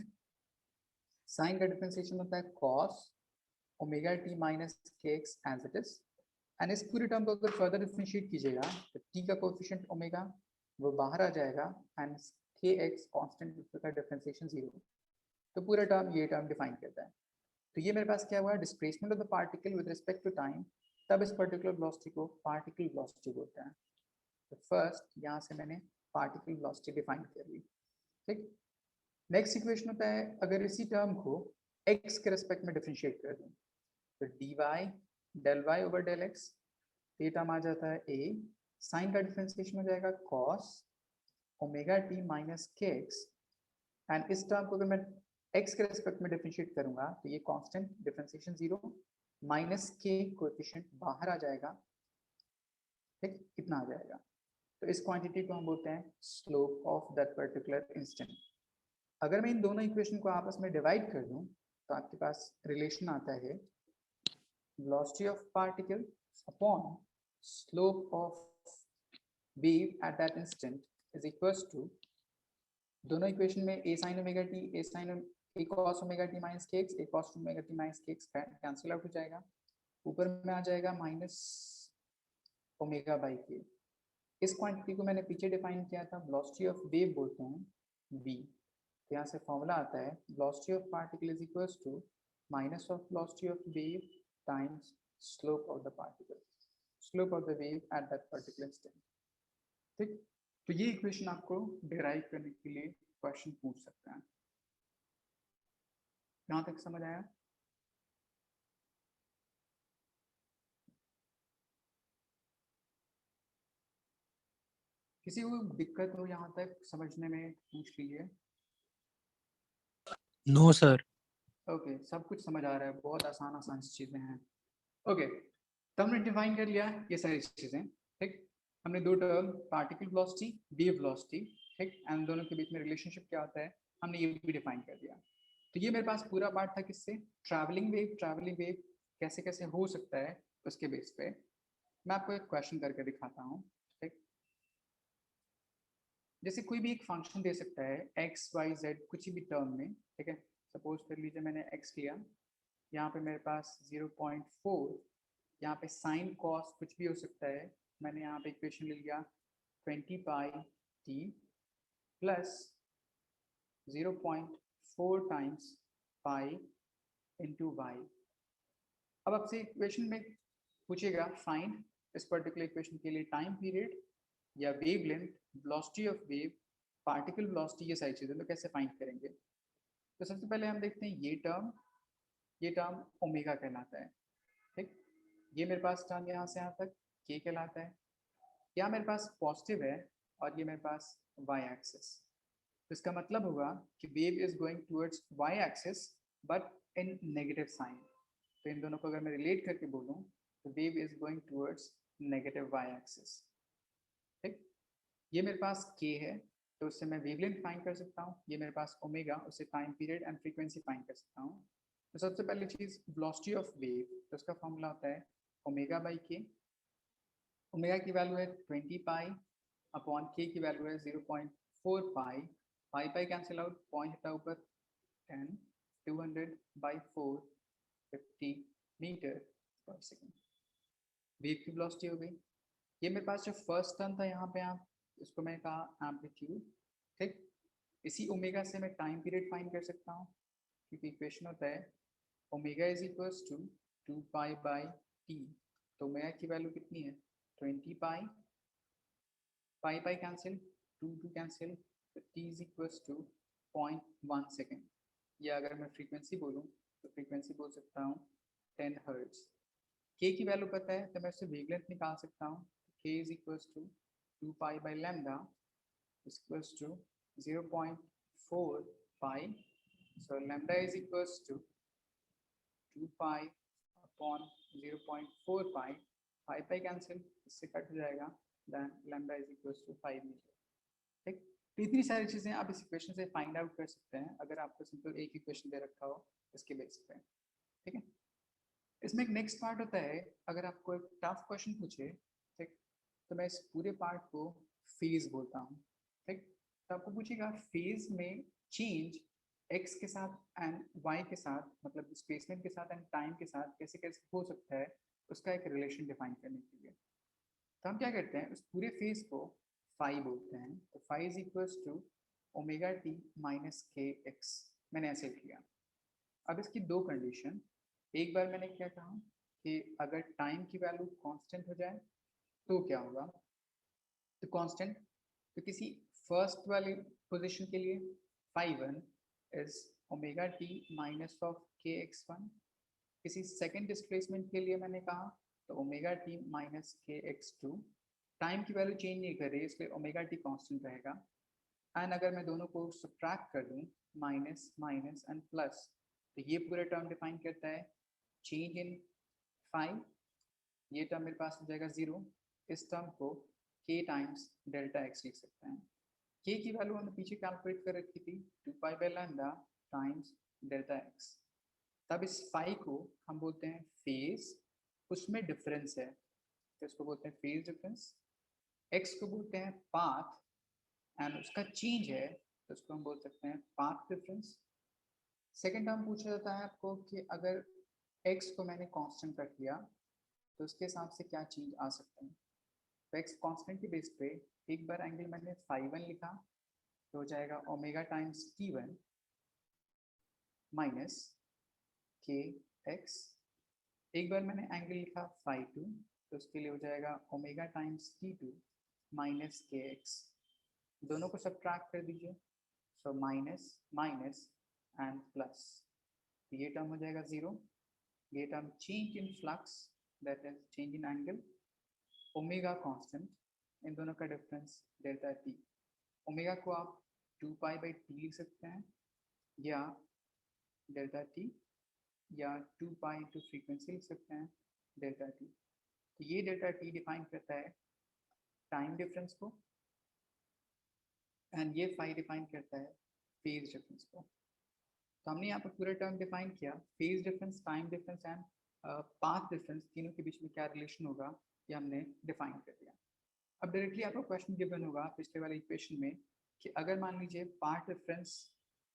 साइन का डिफरेंशिएशन होता है cos ओमेगा टी माइनस के x as it is, and इस पूरे टर्म को अगर फर्दर डिफरेंशिएट कीजिएगा तो टी का कोएफिशिएंट ओमेगा वो बाहर आ जाएगा एंड के एक्स कॉन्स्टेंट का डिफरेंशिएशन 0। तो पूरा टर्म ये टर्म डिफाइन करता है। तो ये मेरे पास क्या हुआ, displacement of the particle with respect to time, तब इस पर्टिकुलर वेलोसिटी को पार्टिकल वेलोसिटी बोलते हैं। तो फर्स्ट यहाँ से मैंने पार्टिकल वेलोसिटी डिफाइन कर ली, ठीक। नेक्स्ट इक्वेशन होता है अगर इसी टर्म को x के रिस्पेक्ट में डिफरेंशिएट कर दूं, तो dy del y over del x, ये टर्म आ जाता है a, साइन का डिफरेंशिएशन हो जाएगा cos ओमेगा टी माइनस के एक्स, एंड इस टर्म को अगर मैं x के रिस्पेक्ट में डिफरेंशिएट करूंगा तो ये कांस्टेंट डिफरेंशिएशन 0 माइनस के कोएफिशिएंट बाहर आ जाएगा, ठीक, इतना आ जाएगा। तो इस क्वांटिटी को हम बोलते हैं slope of that particular instant. अगर मैं इन दोनों इक्वेशन को आपस में डिवाइड कर दूं तो आपके पास रिलेशन आता है velocity of particle upon slope of wave at that instant is equals to, दोनों इक्वेशन में a sin omega t, a cos omega t minus के X, a cos omega t minus के एक्स कैंसिल आउट हो जाएगा, ऊपर में आ जाएगा minus omega by के। इस क्वांटिटी को मैंने पीछे डिफाइन किया था, वेलोसिटी ऑफ वेव बोलते हैं v। तो यहाँ से फॉर्मूला आता है velocity of particle is equals to minus of velocity of wave times slope of the particle, slope of the wave at that particular instant, ठीक। तो ये इक्वेशन आपको डिराइव करने के लिए क्वेश्चन पूछ सकता है। यहाँ तक समझ आया? किसी को दिक्कत हो यहाँ तक समझने में पूछ लीजिए। No sir. ओके, सब कुछ समझ आ रहा है, बहुत आसान आसान चीजें हैं। ओके, तो हमने डिफाइन कर लिया ये सारी चीजें, ठीक। हमने दो term particle velocity, wave velocity, ठीक, एंड दोनों के बीच में रिलेशनशिप क्या होता है हमने ये भी डिफाइन कर दिया। तो ये मेरे पास पूरा पार्ट था किससे, ट्रैवलिंग वेव कैसे कैसे हो सकता है उसके बेस पे मैं आपको एक क्वेश्चन करके दिखाता हूँ, ठीक। जैसे कोई भी एक फंक्शन दे सकता है एक्स वाई जेड कुछ भी टर्म में, ठीक है। सपोज कर लीजिए मैंने x लिया, यहाँ पे मेरे पास 0.4, यहाँ पे साइन कॉस कुछ भी हो सकता है, मैंने यहाँ पे इक्वेशन ले लिया 20 pi t plus 0.4 times pi into y. अब आपसे इक्वेशन में पूछेगा फाइंड इस पर्टिकुलर इक्वेशन के लिए टाइम पीरियड या wave length, velocity of wave, particle velocity, ये सारी चीज़ें तो कैसे फाइंड करेंगे। तो सबसे पहले हम देखते हैं ये टर्म ओमेगा कहलाता है, ठीक। ये मेरे पास टर्म यहाँ से यहाँ तक के कहलाता है, या मेरे पास पॉजिटिव है और ये मेरे पास वाई एक्सिस। तो इसका मतलब होगा कि wave is going towards y axis but in negative sign. तो इन दोनों को अगर मैं रिलेट करके बोलूँ तो wave is going towards negative y axis, ठीक। ये मेरे पास k है तो उससे मैं वेवलेंथ फाइंड कर सकता हूँ, ये मेरे पास ओमेगा, उससे time period and frequency find कर सकता हूँ। तो सबसे पहली चीज़ वेलोसिटी ऑफ वेव, तो उसका फॉर्मूला होता है ओमेगा बाई के। ओमेगा की वैल्यू है 20 पाई अपॉन के की वैल्यू है 0.4 पाई, pi pi cancel out, point हटा ऊपर 10, 200 बाई 4, 50 मीटर पर सेकेंड। वेव की वेलोसिटी हो गई। ये मेरे पास जो फर्स्ट टर्म था यहाँ पे आप इसको मैंने कहा एम्पलीट्यूड, ठीक। इसी ओमेगा से मैं टाइम पीरियड फाइंड कर सकता हूँ क्योंकि इक्वेशन होता है omega is equals to 2 pi by T. तो ओमेगा की वैल्यू कितनी है 20 pi, pi pi cancel, 2 cancel, तो T is equals to 0.1 second. या अगर मैं फ्रीक्वेंसी बोलूँ तो फ्रीक्वेंसी बोल सकता हूँ 10 हर्ट्ज। के की वैल्यू पता है तो मैं उससे वेवलेंथ निकाल सकता हूँ, k is equals to 2 pi by lambda is equals to 0.4 pi. So lambda is equals to 2 pi upon 0.4 pi. 5 cancel, इससे कट हो जाएगा, then lambda is equals to 5 metre. ठीक, तो इतनी सारी चीजें आप इस इक्वेशन से फाइंड आउट कर सकते हैं अगर आपको सिंपल एक इक्वेशन दे रखा हो इसके बेसिस पे। ठीक है, इसमें एक नेक्स्ट पार्ट होता है, अगर आपको एक टफ क्वेश्चन पूछे, ठीक, तो मैं इस पूरे पार्ट को फेज बोलता हूँ। ठीक, तो आपको पूछेगा फेज में चेंज एक्स के साथ एंड वाई के साथ, मतलब डिस्प्लेसमेंट के साथ एंड टाइम के साथ कैसे कैसे हो सकता है, उसका एक रिलेशन डिफाइन करने के लिए। तो हम क्या करते हैं, उस पूरे फेज को फाई बोलते हैं। तो phi is equals to omega T minus के एक्स, मैंने ऐसे किया। अब इसकी दो कंडीशन, एक बार मैंने क्या कहा कि अगर टाइम की वैल्यू कांस्टेंट हो जाए तो क्या होगा, तो कांस्टेंट, तो किसी फर्स्ट वाली पोजीशन के लिए phi one is omega T minus of k x one, किसी सेकेंड डिस्प्लेसमेंट के लिए मैंने कहा तो ओमेगा टी माइनस के एक्स टू, टाइम की वैल्यू चेंज नहीं कर रही इसलिए ओमेगा टी कांस्टेंट रहेगा। एंड अगर मैं दोनों को सब्ट्रैक्ट कर दूं, माइनस माइनस एंड प्लस, तो ये पूरा टर्म डिफाइन करता है चेंज इन फाइव, ये टर्म मेरे पास हो जाएगा 0। इस टर्म को k टाइम्स डेल्टा एक्स लिख सकते हैं। k की वैल्यू हमने पीछे कैलकुलेट कर रखी थी 2 pi by lambda times delta x. तब इस फाई को हम बोलते हैं फेज, उसमें डिफरेंस है तो इसको बोलते हैं फेज डिफरेंस। एक्स को बोलते हैं पाथ एंड उसका चेंज है तो उसको हम बोल सकते हैं पाथ डिफरेंस। सेकेंड टर्म पूछा जाता है आपको कि अगर एक्स को मैंने कांस्टेंट रख लिया तो उसके हिसाब से क्या चेंज आ सकता है। तो एक्स कांस्टेंट के बेस पे एक बार एंगल मैंने फाई वन लिखा तो हो जाएगा omega times T one minus के एक्स, एक बार मैंने एंगल लिखा फाई टू तो उसके लिए हो जाएगा omega times T two minus के एक्स, दोनों को सब्ट्रैक्ट कर दीजिए, so minus minus and plus, ये टर्म हो जाएगा 0, ये term change in flux that is change in angle, omega constant, इन दोनों का डिफरेंस डेल्टा टी। ओमेगा को आप 2 पाई बाई टी लिख सकते हैं या डेल्टा टी, या 2 पाई टू फ्रीक्वेंसी लिख सकते हैं डेल्टा टी। तो ये डेल्टा टी डिफाइन करता है टाइम डिफरेंस को एंड ये फाई डिफाइन करता है फेज डिफरेंस को। तो हमने यहाँ पर पूरा टर्म डिफाइन किया, phase difference, time difference and path difference, तीनों के बीच में क्या रिलेशन होगा ये हमने डिफाइन कर दिया। अब डायरेक्टली आपको क्वेश्चन गिवन होगा पिछले वाले इक्वेशन में कि अगर मान लीजिए पाथ डिफरेंस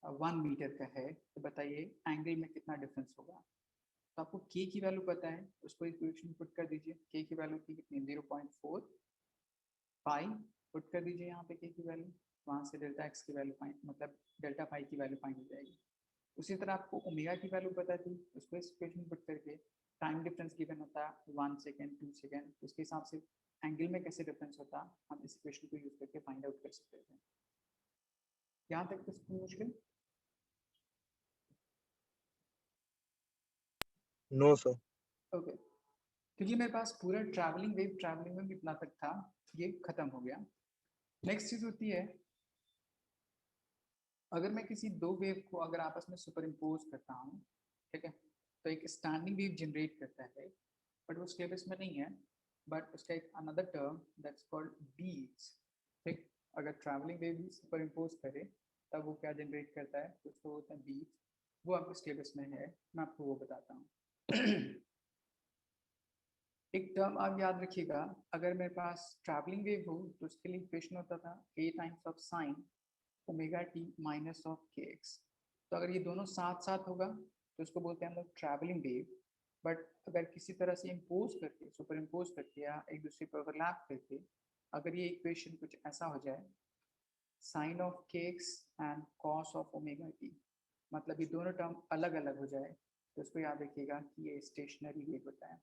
1 मीटर का है तो बताइए एंगल में कितना डिफरेंस होगा। तो आपको k की वैल्यू पता है, उसको इक्वेशन में पुट कर दीजिए, k की वैल्यू थी कितनी 0.4 पाई, पुट कर दीजिए यहाँ पे k की वैल्यू, वहाँ से डेल्टा एक्स की वैल्यू फाइन, मतलब डेल्टा फाई की वैल्यू फाइन हो जाएगी। उसी तरह आपको ओमेगा की वैल्यू पता थी, उसको इस इक्वेशन में पुट करके टाइम डिफरेंस गिवन होता है 1 सेकेंड 2 सेकेंड, उसके हिसाब से एंगल में कैसे डिफरेंस होता हम इस इक्वेशन को यूज करके फाइंड आउट कर सकते थे। यहाँ तक तो मुश्किल? No sir. ओके, क्योंकि मेरे पास पूरा ट्रैवलिंग वेव इतना तक था, ये खत्म हो गया। नेक्स्ट चीज होती है, अगर मैं किसी दो वेव को अगर आपस में सुपर इम्पोज करता हूँ, ठीक है, तो एक स्टैंडिंग वेव जनरेट करता है, बट वो स्टेबस में नहीं है, बट उसका एक another term that's called beats. ठीक, अगर ट्रैवलिंग वेव भी सुपर इम्पोज करे तब वो क्या जनरेट करता है, तो उसको बोलते हैं बीट्स, वो आपके स्टेबस में है, मैं आपको वो बताता हूँ। एक टर्म आप याद रखिएगा, अगर मेरे पास ट्रैवलिंग वेव हो तो उसके लिए इक्वेशन होता था a times of sine omega T minus of k x. तो अगर ये दोनों साथ साथ होगा तो उसको बोलते हैं हम लोग ट्रैवलिंग वेव। बट अगर किसी तरह से इम्पोज करके, सुपर इम्पोज करके या एक दूसरे पर ओवरलैप करके अगर ये इक्वेशन कुछ ऐसा हो जाए, sign of k x and cos of omega T, मतलब ये दोनों टर्म अलग अलग हो जाए, तो उसको याद रखिएगा कि ये स्टेशनरी वेव होता है।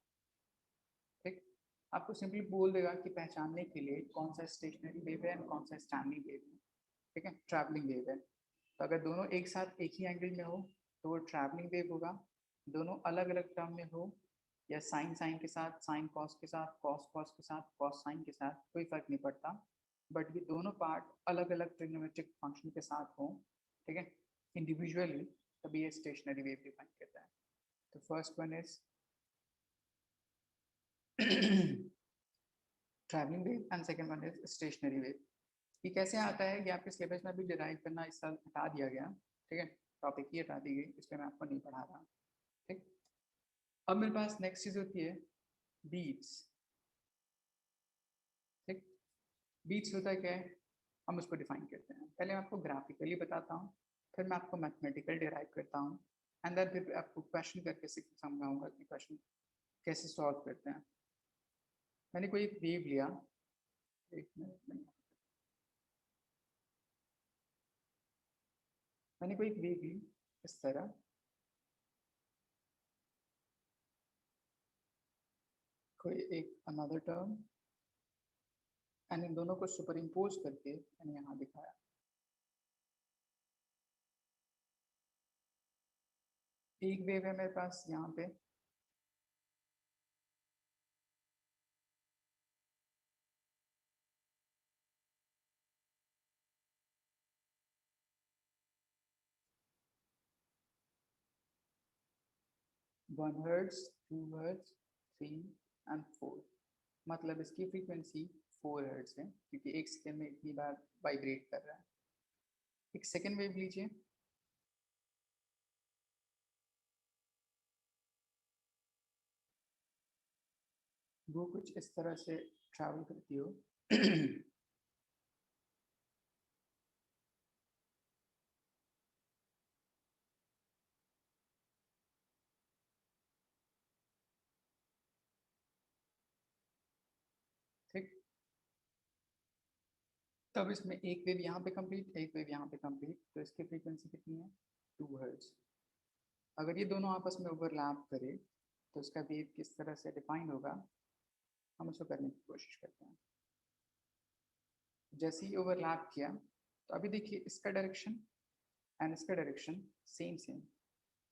ठीक, आपको सिंपली बोल देगा कि पहचानने के लिए कौन सा स्टेशनरी वेव है और कौन सा स्टैंडिंग वेव है। ठीक है, ट्रैवलिंग वेव है, तो अगर दोनों एक साथ एक ही एंगल में हो तो वो ट्रैवलिंग वेव होगा, दोनों अलग अलग टर्म में हो या साइन साइन के साथ, साइन कॉस के साथ, कॉस कॉस के साथ, कॉस साइन के साथ, कोई फर्क नहीं पड़ता, बट ये दोनों पार्ट अलग अलग ट्रिग्नोमेट्रिक फंक्शन के साथ हो, ठीक है, इंडिविजुअली, तभी ये स्टेशनरी वेव डिफाइन करता है। तो first one is travelling wave and second one is stationary wave. ये कैसे आता है ये आपके सिलेबस में भी डिराइव करना इस साल हटा दिया गया, ठीक है, टॉपिक ही हटा दी गई, इसलिए मैं आपको नहीं पढ़ा रहा, ठीक। अब मेरे पास नेक्स्ट चीज होती है बीट्स, ठीक। बीट्स होता है क्या है, हम उसको डिफाइन करते हैं। पहले मैं आपको ग्राफिकली बताता हूँ, फिर मैं आपको मैथमेटिकल डिराइव करता हूँ, एंड देन फिर आपको क्वेश्चन करके समझाऊंगा कि क्वेश्चन कैसे सॉल्व करते हैं। मैंने कोई एक वेव लिया, एक मिनट, मैंने कोई एक वेव ली इस तरह, कोई एक अनदर टर्म, एंड इन दोनों को सुपर इम्पोज करके मैंने यहाँ दिखाया। एक वेव है मेरे पास यहाँ पे, one hertz, to hertz, three and four, मतलब इसकी फ्रीक्वेंसी 4 हर्ट्ज है क्योंकि एक सेकेंड में इतनी बार वाइब्रेट कर रहा है। एक सेकेंड वेव लीजिए, वो कुछ इस तरह से ट्रैवल करती हो। ठीक, तब इसमें एक वेव यहाँ पे कंप्लीट, एक वेव यहाँ पे कंप्लीट, तो इसकी फ्रीक्वेंसी कितनी है 2 हर्ट्ज। अगर ये दोनों आपस में ओवरलैप करे तो इसका वेव किस तरह से डिफाइन होगा, हम उसको करने की कोशिश करते हैं। जैसे ही ओवरलैप किया तो अभी देखिए इसका डायरेक्शन एंड इसका डायरेक्शन सेम सेम,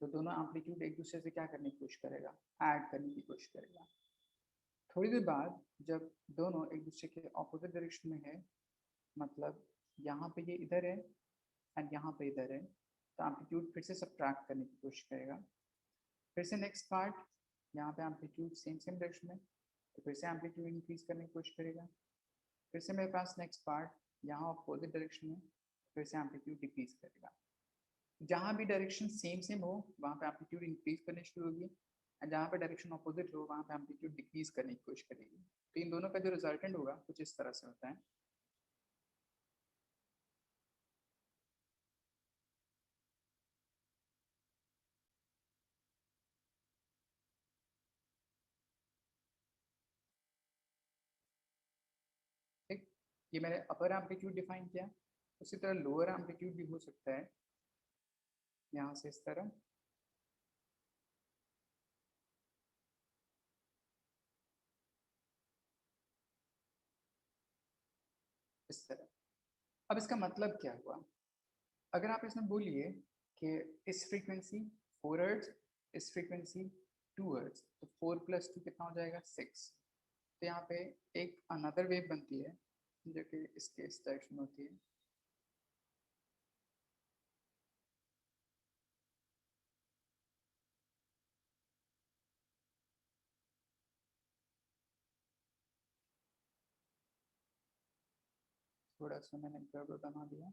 तो दोनों एम्पलीट्यूड एक दूसरे से क्या करने की कोशिश करेगा, ऐड करने की कोशिश करेगा। थोड़ी देर बाद जब दोनों एक दूसरे के ऑपोजिट डायरेक्शन में है, मतलब यहाँ पे ये इधर है एंड यहाँ पे इधर है, तो एम्पलीट्यूड फिर से सब्ट्रैक्ट करने की कोशिश करेगा। फिर से नेक्स्ट पार्ट, यहाँ पे एम्पलीट्यूड सेम सेम डायरेक्शन में, तो फिर से एम्पलीट्यूड इंक्रीज करने की कोशिश करेगा। फिर से मेरे पास नेक्स्ट पार्ट यहाँ अपोजिट डायरेक्शन में, फिर से एम्पलीट्यूड डिक्रीज करेगा। जहाँ भी डायरेक्शन सेम सेम हो वहाँ पे एम्पलीट्यूड इंक्रीज करनी शुरू होगी, और जहाँ पे डायरेक्शन अपोजिट हो वहाँ पे एम्पलीट्यूड डिक्रीज करने की कोशिश करेगी। तो इन दोनों का जो रिजल्टेंट होगा कुछ इस तरह से होता है। ठीक, ये मैंने अपर एम्पलीट्यूड डिफाइन किया, उसी तरह लोअर एम्पलीट्यूड भी हो सकता है, यहाँ से इस तरह, इस तरह। अब इसका मतलब क्या हुआ, अगर आप इसमें बोलिए कि इस फ्रीक्वेंसी 4 हर्ट्ज, इस फ्रीक्वेंसी 2 हर्ट्ज, तो 4 + 2 कितना हो जाएगा 6। तो यहाँ पे एक अनदर वेव बनती है जो कि इसके इस डायरेक्शन में होती है। थोड़ा सा मैंने गड़बड़ बना दिया,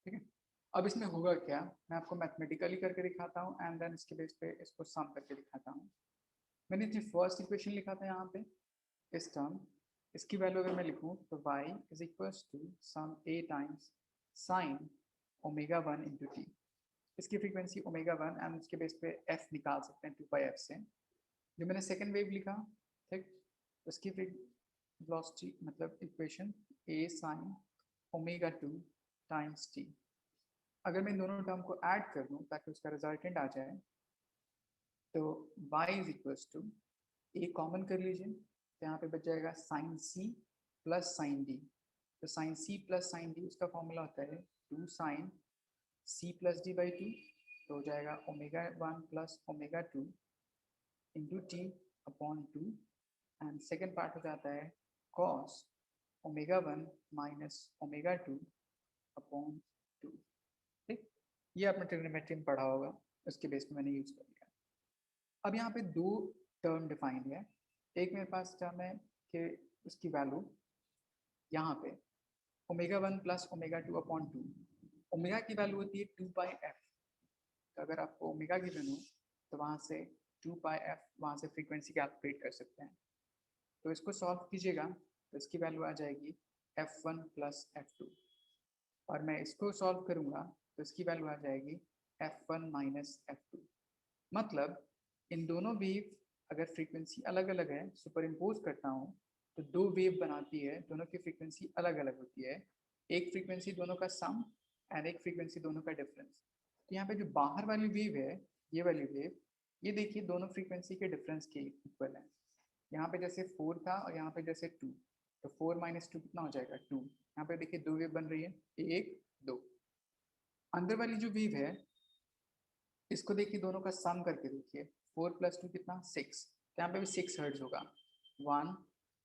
ठीक है। अब इसमें होगा क्या, मैं आपको मैथमेटिकली करके दिखाता हूँ एंड देन इसके बेस पे इसको सम करके दिखाता हूँ। मैंने जो फर्स्ट इक्वेशन लिखा था यहाँ पे, इस टर्म, इसकी वैल्यू अगर मैं लिखूँ तो y is equals to some a times sine ω1 into T. इसकी फ्रीक्वेंसी ω1 एंड इसके बेस पे f निकाल सकते हैं 2πf से। जो मैंने सेकेंड वेव लिखा, ठीक, उसकी वेलोसिटी मतलब equation a sine ω2 times t। अगर मैं इन दोनों टर्म को ऐड कर दूं ताकि उसका रिजल्टेंट आ जाए, तो y is equals to a common कर लीजिए, तो यहाँ पे बच जाएगा sine c plus sine d। तो sine c plus sine d उसका फॉर्मूला होता है 2 sine c plus d by 2, तो हो जाएगा ओमेगा 1 प्लस ओमेगा 2 इंटू टी अपॉन 2 एंड सेकेंड पार्ट हो जाता है cos omega 1 minus omega 2 upon 2। ठीक, ये आपने ट्रिग्नोमेट्री में पढ़ा होगा, उसके बेस पे मैंने यूज कर लिया। अब यहाँ पे दो टर्म डिफाइंड है। एक मेरे पास टर्म है कि उसकी वैल्यू यहाँ पे omega 1 plus omega 2 upon 2, omega की वैल्यू होती है 2 पाई एफ। तो अगर आपको ओमेगा गिवन हो तो वहाँ से 2 पाई एफ, वहाँ से फ्रीक्वेंसी कैलकुलेट कर सकते हैं। तो इसको सॉल्व कीजिएगा तो इसकी वैल्यू आ जाएगी f1 प्लस f2, और मैं इसको सॉल्व करूँगा तो इसकी वैल्यू आ जाएगी f1 माइनस f2। मतलब इन दोनों वेव अगर फ्रीक्वेंसी अलग अलग है, सुपर इम्पोज करता हूँ तो दो वेव बनाती है, दोनों की फ्रीक्वेंसी अलग अलग होती है। एक फ्रीक्वेंसी दोनों का सम एंड एक फ्रीक्वेंसी दोनों का डिफरेंस। तो यहाँ पे जो बाहर वाली वेव है, ये वाली वेव, ये देखिए दोनों फ्रीक्वेंसी के डिफरेंस के इक्वल है। यहाँ पे जैसे 4 था और यहाँ पे जैसे 2, तो 4 माइनस 2 कितना हो जाएगा 2। यहाँ पे देखिए दो वेव बन रही है, 1 2। अंदर वाली जो वेव है इसको देखिए, दोनों का सम करके देखिए, 4 प्लस 2 कितना 6, तो यहाँ पे भी 6 हर्ट्ज होगा। 1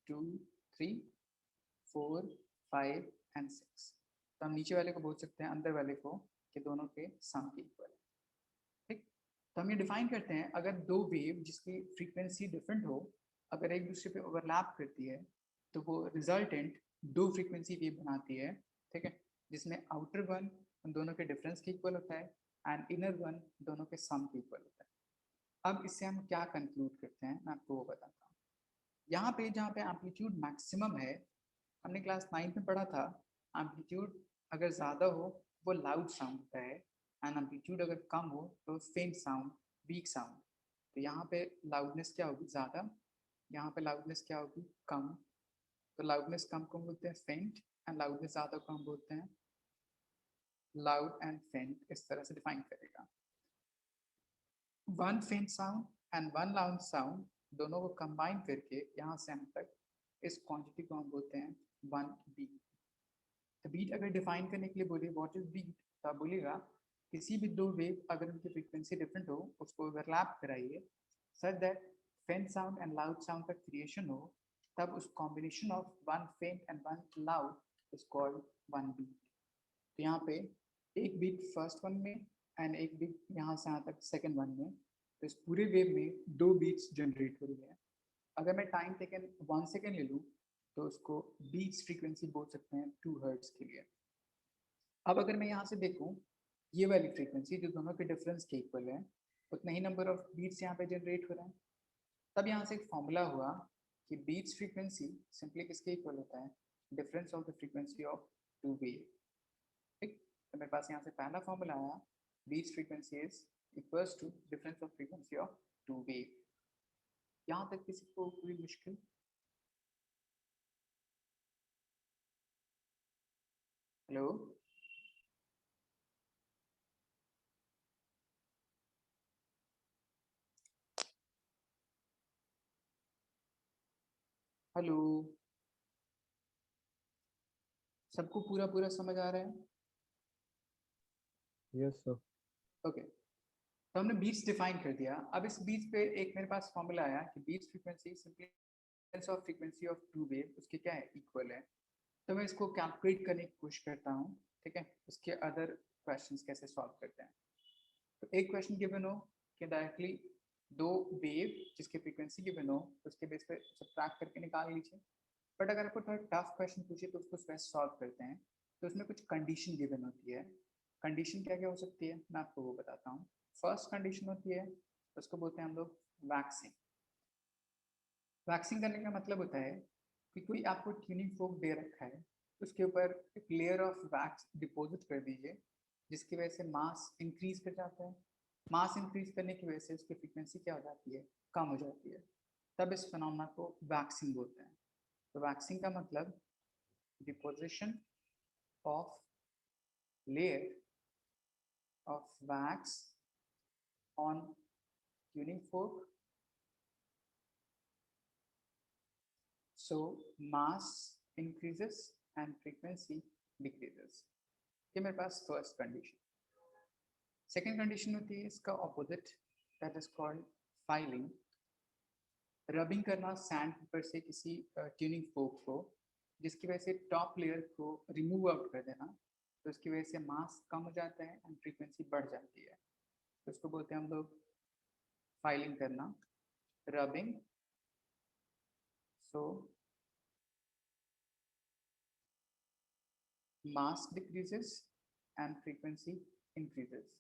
2 3 4 5 एंड 6। तो हम नीचे वाले को बोल सकते हैं अंदर वाले को कि दोनों के सम के इक्वल है। ठीक, तो हम ये डिफाइन करते हैं, अगर दो वेव जिसकी फ्रीक्वेंसी डिफरेंट हो, अगर एक दूसरे पे ओवरलैप करती है तो वो रिजल्टेंट दो फ्रीक्वेंसी वेव बनाती है। ठीक है, जिसमें आउटर वन उन दोनों के डिफरेंस के इक्वल होता है एंड इनर वन दोनों के सम के इक्वल होता है। अब इससे हम क्या कंक्लूड करते हैं, मैं आपको वो बताता हूँ। यहाँ पे जहाँ पे एम्पलीट्यूड मैक्सिमम है, हमने क्लास 9 में पढ़ा था, एम्पलीट्यूड अगर ज़्यादा हो वो लाउड साउंड होता है एंड एम्पलीट्यूड अगर कम हो तो फेंट साउंड, वीक साउंड। तो यहाँ पे लाउडनेस क्या होगी ज़्यादा, यहाँ पे लाउडनेस क्या होगी कम। तो लाउडनेस कम को बोलते हैं फेंट एंड लाउडनेस ज़्यादा को हम बोलते हैं लाउड एंड फेंट। इस तरह से डिफाइन करेगा। वन फेंट sound and one loud sound दोनों को कंबाइन करके यहाँ से हम तक इस क्वांटिटी को हम बोलते हैं 1 बीट। तो बीट अगर डिफाइन करने के लिए बोलिए व्हाट इज बीट, तो आप बोलिएगा किसी भी दो वेव अगर उनकी फ्रीक्वेंसी डिफरेंट हो उसको ओवरलैप कराइए such that faint sound and loud sound का क्रिएशन हो, तब उस combination of one faint and one loud is called 1 beat. तो यहाँ पे एक बीट फर्स्ट वन में एंड एक बीट यहाँ से यहाँ तक सेकेंड वन में, तो इस पूरे वेव में दो बीट्स जनरेट हो रही है। अगर मैं टाइम टेकन 1 सेकेंड ले लूँ तो उसको बीट्स फ्रीक्वेंसी बोल सकते हैं 2 हर्ट्ज के लिए। अब अगर मैं यहाँ से देखूँ ये वाली फ्रीक्वेंसी जो दोनों के डिफरेंस के इक्वल है, उतना ही नंबर ऑफ बीट्स यहाँ पे जनरेट हो रहा है। तब यहाँ से एक फॉर्मूला हुआ कि बीट्स फ्रीक्वेंसी सिंपली किसके इक्वल होता है, difference of the frequency of two wave. ठीक, तो मेरे पास यहाँ से पहला फॉर्मूला आया, beats frequency is equals to difference of frequency of two wave. यहाँ तक किसी को कोई मुश्किल? हेलो हेलो, सबको पूरा पूरा समझ आ रहा है? Yes sir. ओके, तो हमने बीट्स डिफाइन कर दिया। अब इस बीट्स पे एक मेरे पास फॉर्मूला आया कि beats frequency simply difference of frequency of two wave उसके क्या है इक्वल है। तो मैं इसको कैलकुलेट करने की कोशिश करता हूँ। ठीक है, उसके अदर क्वेश्चंस कैसे सॉल्व करते हैं। तो एक क्वेश्चन गिवन हो कि डायरेक्टली दो वेव जिसकी फ्रीक्वेंसी गिवन हो उसके बेस पे सब्ट्रैक्ट करके निकाल लीजिए। बट अगर आपको थोड़ा टफ क्वेश्चन पूछे तो उसको वैसे सॉल्व करते हैं। तो उसमें कुछ कंडीशन गिवन होती है। कंडीशन क्या क्या हो सकती है मैं आपको वो बताता हूँ। फर्स्ट कंडीशन होती है, उसको बोलते हैं हम लोग वैक्सिंग। वैक्सिंग करने का मतलब होता है कि कोई आपको ट्यूनिंग फोक दे रखा है, उसके ऊपर एक लेयर ऑफ वैक्स डिपॉजिट कर दीजिए, जिसकी वजह से मास इंक्रीज कर जाता है। मास इंक्रीज करने की वजह से उसकी फ्रीक्वेंसी क्या हो जाती है, कम हो जाती है। तब इस फिनोमेना को वैक्सिंग बोलते हैं। तो वैक्सिंग का मतलब deposition of layer of wax on tuning folk, so mass increases and frequency decreases। ये मेरे पास फर्स्ट कंडीशन। सेकेंड कंडीशन होती है इसका opposite, that is called filing. Rubbing करना सैंड पेपर से किसी ट्यूनिंग फोक को, जिसकी वजह से टॉप लेयर को रिमूव आउट कर देना, तो उसकी वजह से मास कम हो जाता है एंड फ्रीक्वेंसी बढ़ जाती है, तो उसको बोलते हैं हम लोग फाइलिंग करना, rubbing. So mass decreases and frequency increases.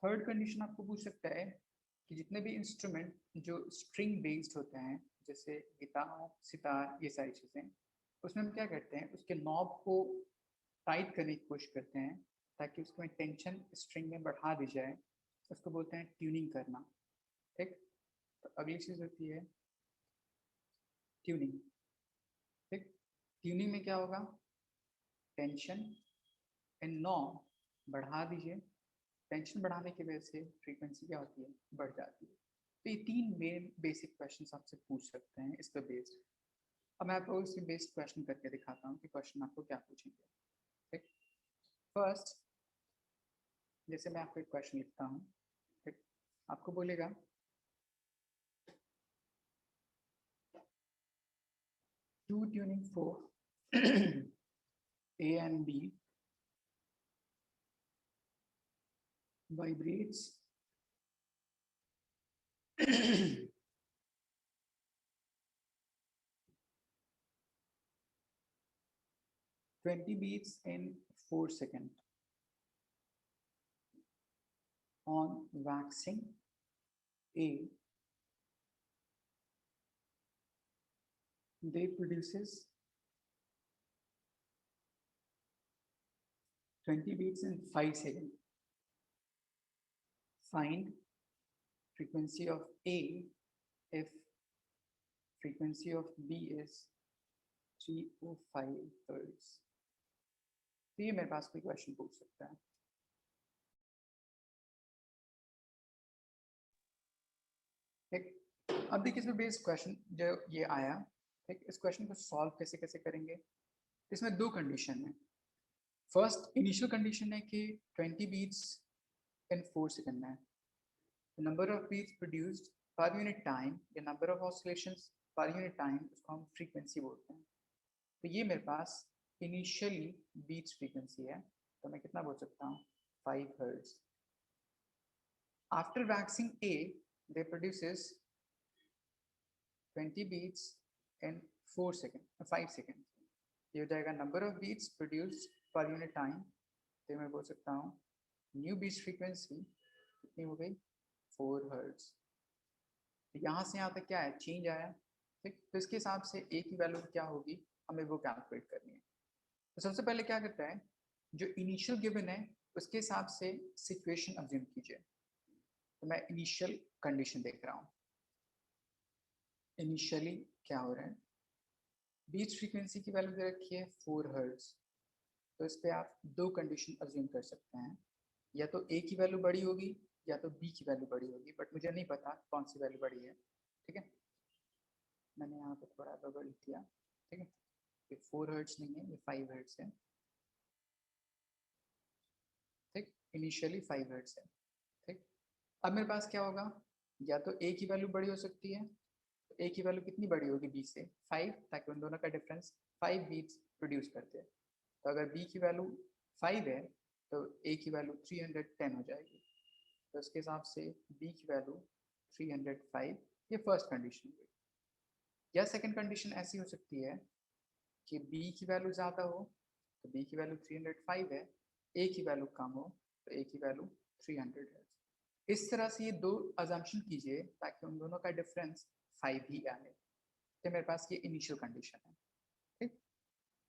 Third condition आपको पूछ सकता है कि जितने भी इंस्ट्रूमेंट जो स्ट्रिंग बेस्ड होते हैं, जैसे गिटार, सितार, ये सारी चीज़ें, उसमें हम क्या करते हैं, उसके नॉब को टाइट करने की कोशिश करते हैं ताकि उसमें टेंशन स्ट्रिंग में बढ़ा दी जाए, उसको बोलते हैं ट्यूनिंग करना। ठीक, तो अगली चीज़ होती है ट्यूनिंग। ठीक, ट्यूनिंग में क्या होगा, टेंशन एंड नॉब बढ़ा दीजिए, टेंशन बढ़ाने की वजह से फ्रीक्वेंसी क्या होती है, बढ़ जाती है। तो ये तीन मेन बेसिक क्वेश्चन आपसे पूछ सकते हैं इस पर बेस्ड। अब मैं आपको इसके बेस्ड क्वेश्चन करके दिखाता हूँ कि क्वेश्चन आपको क्या पूछेंगे। ठीक, फर्स्ट जैसे मैं आपको एक क्वेश्चन लिखता हूँ, ठीक, आपको बोलेगा two tuning fork A and B vibrates 20 beats in 4 seconds. On waxing A, they produces 20 beats in 5 seconds. Find frequency of A if frequency of B is 305 hertz. तो ये मेरे पास कोई क्वेश्चन पूछ सकता है। ठीक, अब देखिए इसमें बेस्ड क्वेश्चन जो ये आया, ठीक, इस क्वेश्चन को सॉल्व कैसे कैसे करेंगे। इसमें दो कंडीशन है। फर्स्ट इनिशियल कंडीशन है कि 20 बीट्स इन 4 सेकंड में, number of beats produced per unit time या number of oscillations per unit time, उसको हम फ्रीक्वेंसी बोलते हैं। तो ये मेरे पास इनिशियली बीट्स फ्रीक्वेंसी है, तो मैं कितना बोल सकता हूँ, 5 hertz. After waxing A they produces 20 beats in 4 seconds, 5 seconds. ये हो जाएगा number of beats produce per unit time, तो मैं बोल सकता हूँ न्यू बीट्स फ्रीक्वेंसी कितनी हो गई, 4 हर्ट्ज। तो यहाँ से यहाँ तक क्या है, चेंज आया। ठीक, तो इसके हिसाब से ए की वैल्यू क्या होगी, हमें वो कैलकुलेट करनी है। तो सबसे पहले क्या करता है, जो इनिशियल गिवन है उसके हिसाब से सिचुएशन अज्यूम कीजिए। तो मैं इनिशियल कंडीशन देख रहा हूँ, इनिशियली क्या हो रहा है, बीट्स फ्रीक्वेंसी की वैल्यू दे रखी है 4 हर्ट्ज। तो इस पे आप दो कंडीशन अज्यूम कर सकते हैं, या तो ए की वैल्यू बड़ी होगी या तो बी की वैल्यू बड़ी होगी, बट मुझे नहीं पता कौन सी वैल्यू बड़ी है। ठीक है, मैंने यहाँ पे थोड़ा गड़बड़ लिख दिया। ठीक है, ये 4 हर्ट्ज नहीं है, ये 5 हर्ट्ज है। ठीक, इनिशियली 5 हर्ट्ज है। ठीक, अब मेरे पास क्या होगा, या तो ए की वैल्यू बड़ी हो सकती है, तो ए की वैल्यू कितनी बड़ी होगी बी से, 5, ताकि उन दोनों का डिफरेंस 5 बीट्स प्रोड्यूस करते हैं। तो अगर बी की वैल्यू 5 है तो ए की वैल्यू 310 हो जाएगी, तो इसके हिसाब से बी की वैल्यू 305। ये फर्स्ट कंडीशन हुई। या सेकंड कंडीशन ऐसी हो सकती है कि बी की वैल्यू ज़्यादा हो, तो बी की वैल्यू 305 है, ए की वैल्यू कम हो तो ए की वैल्यू 300 है। इस तरह से ये दो अजम्पशन कीजिए ताकि उन दोनों का डिफरेंस 5 ही आए। तो मेरे पास ये इनिशियल कंडीशन है। ठीक,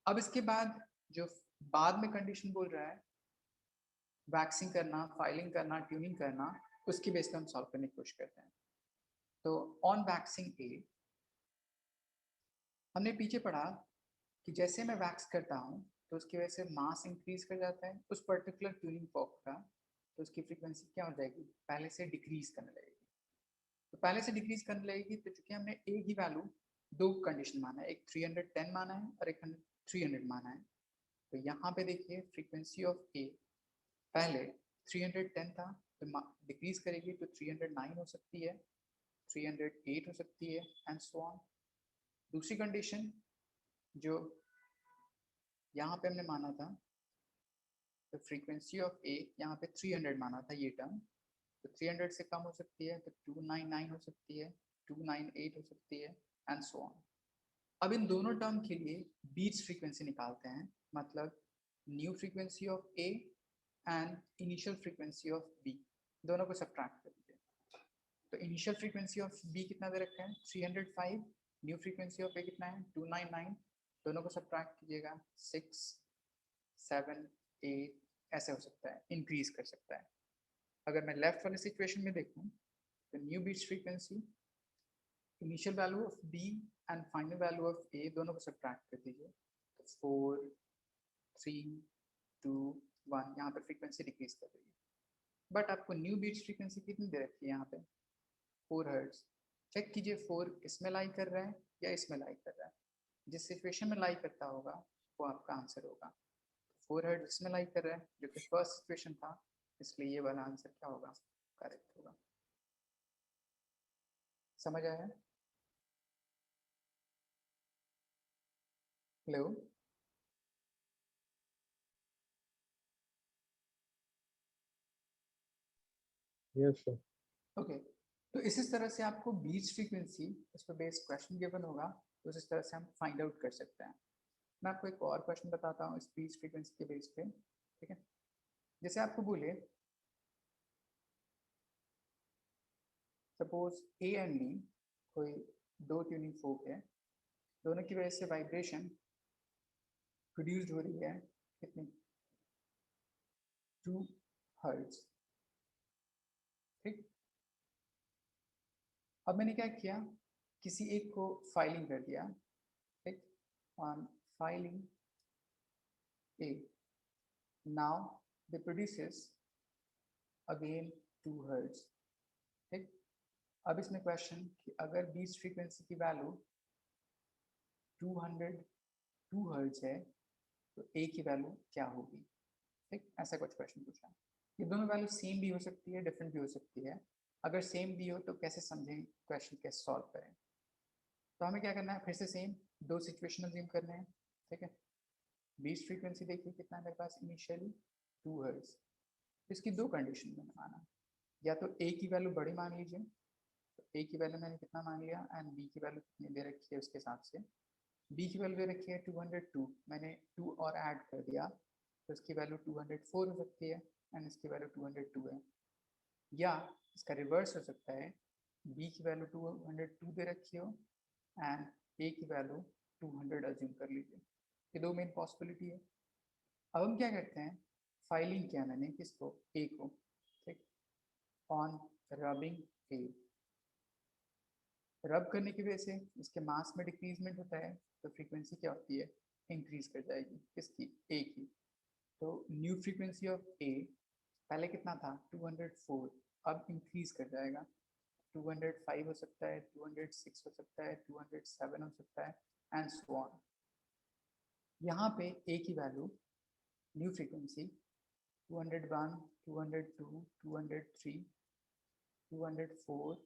अब इसके बाद जो बाद में कंडीशन बोल रहा है, वैक्सिंग करना, फाइलिंग करना, ट्यूनिंग करना, उसकी बेस पे हम सॉल्व करने की कोशिश करते हैं। तो ऑन वैक्सिंग ए हमने पीछे पढ़ा कि जैसे मैं वैक्स करता हूँ तो उसकी वजह से मास इंक्रीज कर जाता है उस पर्टिकुलर ट्यूनिंग फॉर्क का, तो उसकी फ्रीक्वेंसी क्या हो जाएगी, पहले से डिक्रीज करने लगेगी। तो पहले से डिक्रीज करने लगेगी, तो चूंकि हमने ए की वैल्यू दो कंडीशन माना है, एक 310 माना है और एक 300 माना है। तो यहाँ पे देखिए फ्रीक्वेंसी ऑफ ए पहले 310 था तो डिक्रीज करेगी तो 309 हो सकती है, 308 हो सकती है एंड सो ऑन। दूसरी कंडीशन जो यहाँ पे हमने माना था, तो फ्रीक्वेंसी ऑफ ए यहाँ पे 300 माना था ये टर्म, तो 300 से कम हो सकती है तो 299 हो सकती है, 298 हो सकती है एंड सो ऑन। अब इन दोनों टर्म के लिए बीच फ्रीक्वेंसी निकालते हैं, मतलब new frequency of A and initial frequency of B, दोनों को सब्ट्रैक्ट कर दीजिए। तो इनिशियल फ्रीक्वेंसी ऑफ बी कितना दे रखा है 305, न्यू फ्रीक्वेंसी ऑफ ए कितना है 299, दोनों को सब्ट्रैक्ट कीजिएगा 6 7 8 ऐसे हो सकता है, इंक्रीज कर सकता है। अगर मैं लेफ्ट वाले सिचुएशन में देखूं तो new beat frequency, initial value of B and final value of A दोनों को सब्ट्रैक्ट कर दीजिए, तो 4 3 2 1, यहाँ पे फ्रीक्वेंसी डिक्रीज कर रही है। बट आपको न्यू बीच फ्रीक्वेंसी कितनी दे रखी है यहाँ पे 4 हर्ट्ज। चेक कीजिए 4 इसमें लाई कर रहा है या इसमें लाई कर रहा है, जिस सिचुएशन में लाई करता होगा वो आपका आंसर होगा। 4 हर्ट्ज इसमें लाई कर रहा है जो कि फर्स्ट सिचुएशन था, इसलिए ये वाला आंसर क्या होगा, करेक्ट होगा। समझ आया? Hello, Yes, sir. ओके। तो इसी तरह से आपको बीच फ्रीक्वेंसी, उस पर बेस्ड क्वेश्चन गिवन होगा, तो इस तरह से हम फाइंड आउट कर सकते हैं। मैं आपको एक और क्वेश्चन बताता हूँ इस बीच फ्रीक्वेंसी के बेस पे, ठीक है। जैसे आपको बोले सपोज ए एंड बी कोई दो ट्यूनिंग फोक है, दोनों की वजह से वाइब्रेशन प्रोड्यूस्ड हो रही है कितनी 2 हर्ट्ज, ठीक। अब मैंने क्या किया, किसी एक को फाइलिंग कर दिया, ठीक, on filing A, now they produces again 2 hertz, ठीक। अब इसमें क्वेश्चन कि अगर बीच फ्रीक्वेंसी की वैल्यू 202 हर्ट्ज है तो ए की वैल्यू क्या होगी, ठीक, ऐसा कुछ क्वेश्चन पूछा। ये दोनों वैल्यू सेम भी हो सकती है, डिफरेंट भी हो सकती है। अगर सेम भी हो तो कैसे समझें, क्वेश्चन कैसे सॉल्व करें। तो हमें क्या करना है, फिर से सेम दो सिचुएशन अज्यूम करने हैं, ठीक है। बीच फ्रीक्वेंसी देखिए कितना है मेरे पास इनिशियली 2 हर्ट्ज, इसकी दो कंडीशन मैंने माना, या तो ए की वैल्यू बड़ी मान लीजिए, तो ए की वैल्यू मैंने कितना मान लिया एंड बी की वैल्यू कितनी दे रखी है उसके हिसाब से, बी की वैल्यू दे रखी है 202, मैंने 2 और ऐड कर दिया तो इसकी वैल्यू 204 हो सकती है एंड इसकी वैल्यू 202 है। या इसका रिवर्स हो सकता है, बी की वैल्यू 202 दे रखी हो एंड ए की वैल्यू 200 अज्यूम कर लीजिए, ये दो मेन पॉसिबिलिटी है। अब हम क्या करते हैं, फाइलिंग किया मैंने किसको, ए को, ठीक, ऑन रबिंग ए, रब करने की वजह से इसके मास में डिक्रीजमेंट होता है तो फ्रीक्वेंसी क्या होती है, इंक्रीज कर जाएगी, किसकी, ए की। तो न्यू फ्रीक्वेंसी ऑफ ए पहले कितना था 204, अब इंक्रीज कर जाएगा, 205 हो सकता है, 206 हो सकता है, 207 हो सकता है एंड सो ऑन। यहाँ पे ए की value new frequency 201, 202, 203, 204,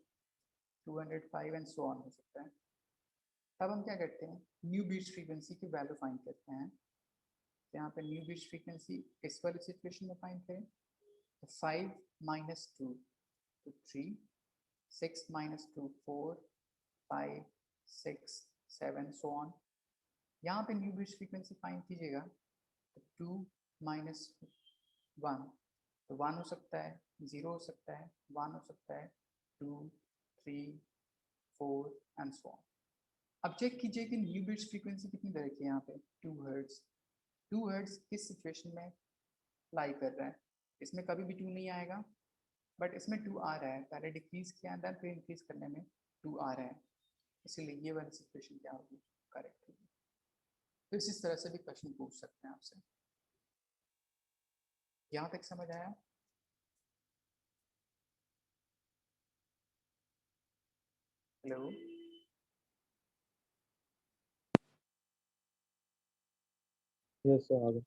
205 and so on हो सकता है। तब हम क्या करते हैं, न्यू बीट्स फ्रीक्वेंसी की वैल्यू फाइंड करते हैं। तो यहाँ पे न्यू बीट्स फ्रीक्वेंसी इस वाली सिचुएशन में फाइंड करें, तो 5 माइनस 2 तो 3, 6 माइनस 2 4, 5 6 7 सो ऑन। यहाँ पे न्यू बीट्स फ्रीक्वेंसी फाइंड कीजिएगा तो 2 माइनस 1 तो 1 हो सकता है, 0 हो सकता है, 1 हो सकता है, 2 3 4 एंड सो ऑन। अब चेक कीजिए कि न्यू बीट्स फ्रीक्वेंसी कितनी दे रखी है यहाँ पे 2 हर्ट्ज। 2 हर्ट्ज किस सिचुएशन में लाई कर रहा है, इसमें कभी भी 2 नहीं आएगा, बट इसमें 2 आ रहा है, पहले डिक्रीज किया देन फिर इंक्रीज करने में 2 आ रहा है, इसीलिए ये वाली सिचुएशन क्या होगी, करेक्ट होगी। तो इस तरह से भी क्वेश्चन पूछ सकते हैं आपसे। यहाँ तक समझ आया? Hello, Yes, sir.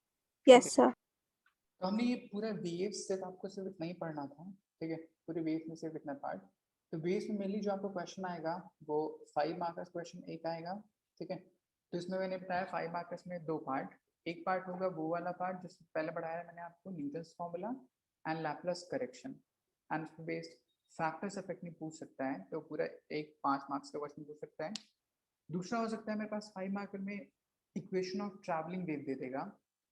Yes, sir. तो हमने ये पूरा वेव्स से आपको सिर्फ इतना ही पढ़ना था, ठीक है, पूरे वेव्स में सिर्फ इतना पार्ट। तो वेव्स में मेनली जो आपको क्वेश्चन आएगा वो 5 मार्कर्स क्वेश्चन एक आएगा, ठीक है। तो इसमें मैंने बताया 5 मार्कर्स में 2 पार्ट। एक पार्ट होगा वो वाला पार्ट जिससे पहले पढ़ाया मैंने आपको, Newton's formula and Laplace correction, and based factors effect नहीं पूछ सकता है, तो पूरा एक 5 मार्क्स का क्वेश्चन पूछ सकता है। दूसरा हो सकता है मेरे पास 5 मार्कर में इक्वेशन ऑफ ट्रैवलिंग वेव दे देगा,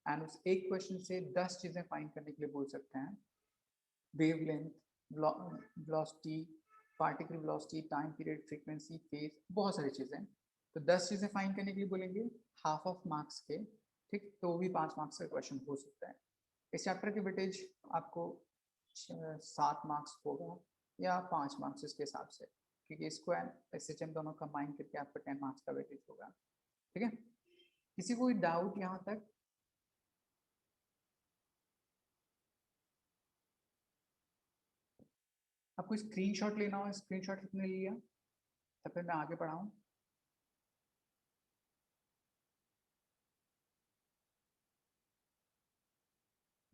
एंड उस एक क्वेश्चन से 10 चीजें फाइंड करने के लिए बोल सकते हैं, wavelength, velocity, particle velocity, time period, frequency, phase, बहुत सारी चीजें। तो 10 चीजें फाइंड करने के लिए बोलेंगे, हाफ ऑफ मार्क्स के, ठीक, तो वो भी 5 मार्क्स का क्वेश्चन हो सकता है। इस चैप्टर की वेटेज आपको 7 मार्क्स होगा या 5 मार्क्स इसके हिसाब से, क्योंकि इसको SHM दोनों कंबाइन करके आपको 10 मार्क्स का वेटेज होगा, ठीक है। किसी कोई डाउट यहाँ तक? आपको स्क्रीनशॉट लेना हो, स्क्रीनशॉट कितने लिया, तब फिर मैं आगे बढ़ाऊं।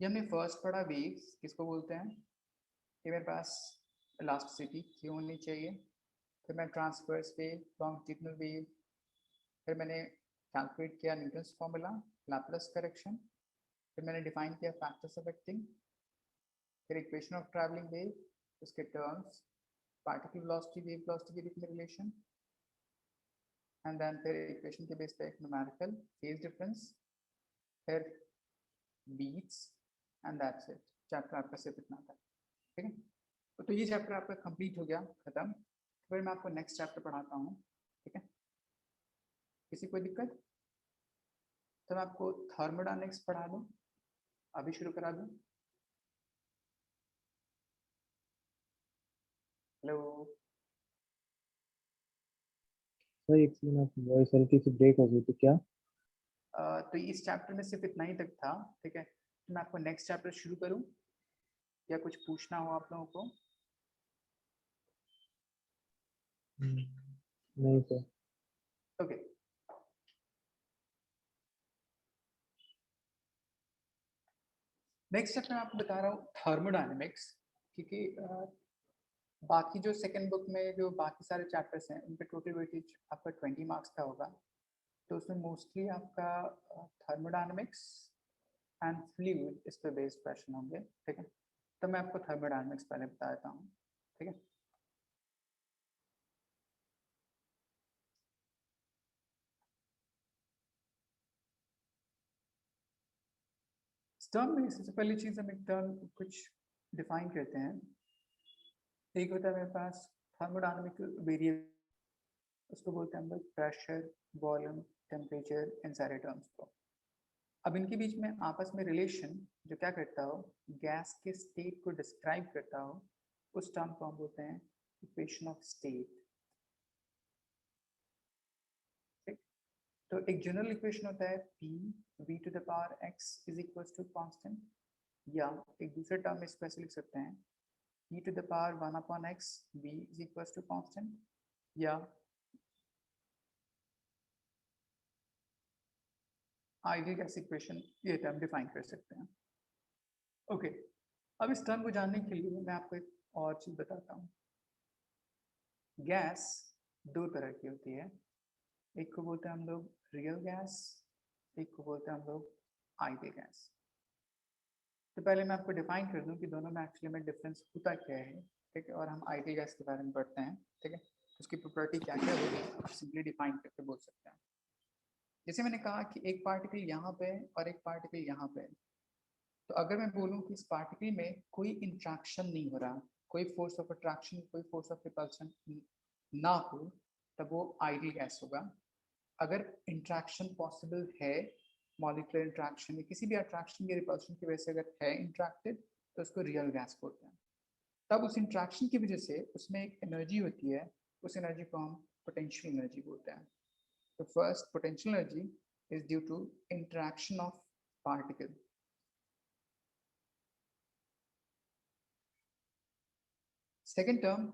ये हमने फर्स्ट पढ़ा वेव्स किसको बोलते हैं, ये मेरे पास इलास्टिसिटी क्यों होनी चाहिए, फिर मैं ट्रांसवर्स वेव, लॉन्गिट्यूडिनल वेव, फिर मैंने कैलकुलेट किया न्यूटन्स फॉर्मूला, लैप्लास करेक्शन, फिर मैंने डिफाइन किया फैक्टर्स अफेक्टिंग, फिर इक्वेशन ऑफ ट्रैवलिंग वेव, उसके terms, particle velocity, wave velocity के बीच में रिलेशन, एंड देन फिर इक्वेशन के बेस पे एक न्यूमेरिकल फेज डिफरेंस, फिर beats, and that's it. Chapter आपका सिर्फ इतना था, ठीक है। तो ये चैप्टर आपका कंप्लीट हो गया, खत्म। फिर मैं आपको नेक्स्ट चैप्टर पढ़ाता हूँ, ठीक है। किसी कोई दिक्कत? तो मैं आपको थर्मोडायनेमिक्स पढ़ा दूँ, अभी शुरू करा दूँ? हेलो, सर एक सेकंड, आप वॉइस हल्की सी ब्रेक हो गई थी क्या? तो इस चैप्टर में सिर्फ इतना ही तक था, ठीक है। तो मैं आपको नेक्स्ट चैप्टर शुरू करूँ या कुछ पूछना हो आप लोगों को? नहीं सर। ओके, नेक्स्ट चैप्टर मैं आपको बता रहा हूँ थर्मोडायनेमिक्स, क्योंकि बाकी जो सेकंड बुक में जो बाकी सारे चैप्टर्स हैं उनके टोटल वेटेज आपका 20 मार्क्स का होगा, तो उसमें मोस्टली आपका थर्मोडायनेमिक्स एंड फ्लूइड इस पे बेस्ड क्वेश्चन होंगे, ठीक है। तो मैं आपको थर्मोडायनेमिक्स पहले बता देता हूँ, ठीक है। टर्म में सबसे पहली चीज हम एक टर्म कुछ डिफाइन करते हैं। एक होता है मेरे पास थर्मोडायनेमिकल वेरिएबल, उसको बोलते हैं हम लोग प्रेशर, वॉल्यूम, टेम्परेचर, इन सारे टर्म्स को। अब इनके बीच में आपस में रिलेशन जो क्या करता हो, गैस के स्टेट को डिस्क्राइब करता हो, उस टर्म को हम बोलते हैं इक्वेशन ऑफ स्टेट, ठीक। तो एक जनरल इक्वेशन होता है P v to the power x is equal to constant, या एक दूसरे टर्म में इसको ऐसे लिख सकते हैं e to the power 1 upon x v is equal to constant, या आइडियल गैस इक्वेशन, ये टर्म डिफाइन कर सकते हैं, ओके। अब इस टर्म को जानने के लिए मैं आपको एक और चीज बताता हूँ। गैस दो तरह की होती है, एक को बोलते हैं हम लोग रियल गैस, एक को बोलते हैं हम लोग आइडियल गैस। तो पहले मैं आपको डिफाइन कर दूं कि दोनों में एक्चुअली में डिफरेंस होता क्या है, ठीक है, और हम आइडियल गैस के बारे में पढ़ते हैं, ठीक है। उसकी प्रॉपर्टी क्या क्या होगी सिंपली डिफाइन करके बोल सकते हैं। जैसे मैंने कहा कि एक पार्टिकल यहाँ पे और एक पार्टिकल यहाँ पे, तो अगर मैं बोलूँ कि इस पार्टिकल में कोई इंट्रैक्शन नहीं हो रहा, कोई फोर्स ऑफ अट्रैक्शन, कोई फोर्स ऑफ रिपल्शन ना हो, तब वो आइडियल गैस होगा। अगर इंट्रैक्शन पॉसिबल है, मॉलिक्यूलर इंट्रैक्शन या किसी भी अट्रैक्शन या रिपल्शन की वजह से अगर है इंट्रैक्टेड, तो उसको रियल गैस बोलते हैं। तब उस इंट्रैक्शन की वजह से उसमें एक एनर्जी होती है, उस एनर्जी को हम पोटेंशियल एनर्जी बोलते हैं। तो first potential energy is due to interaction of particle. Second term,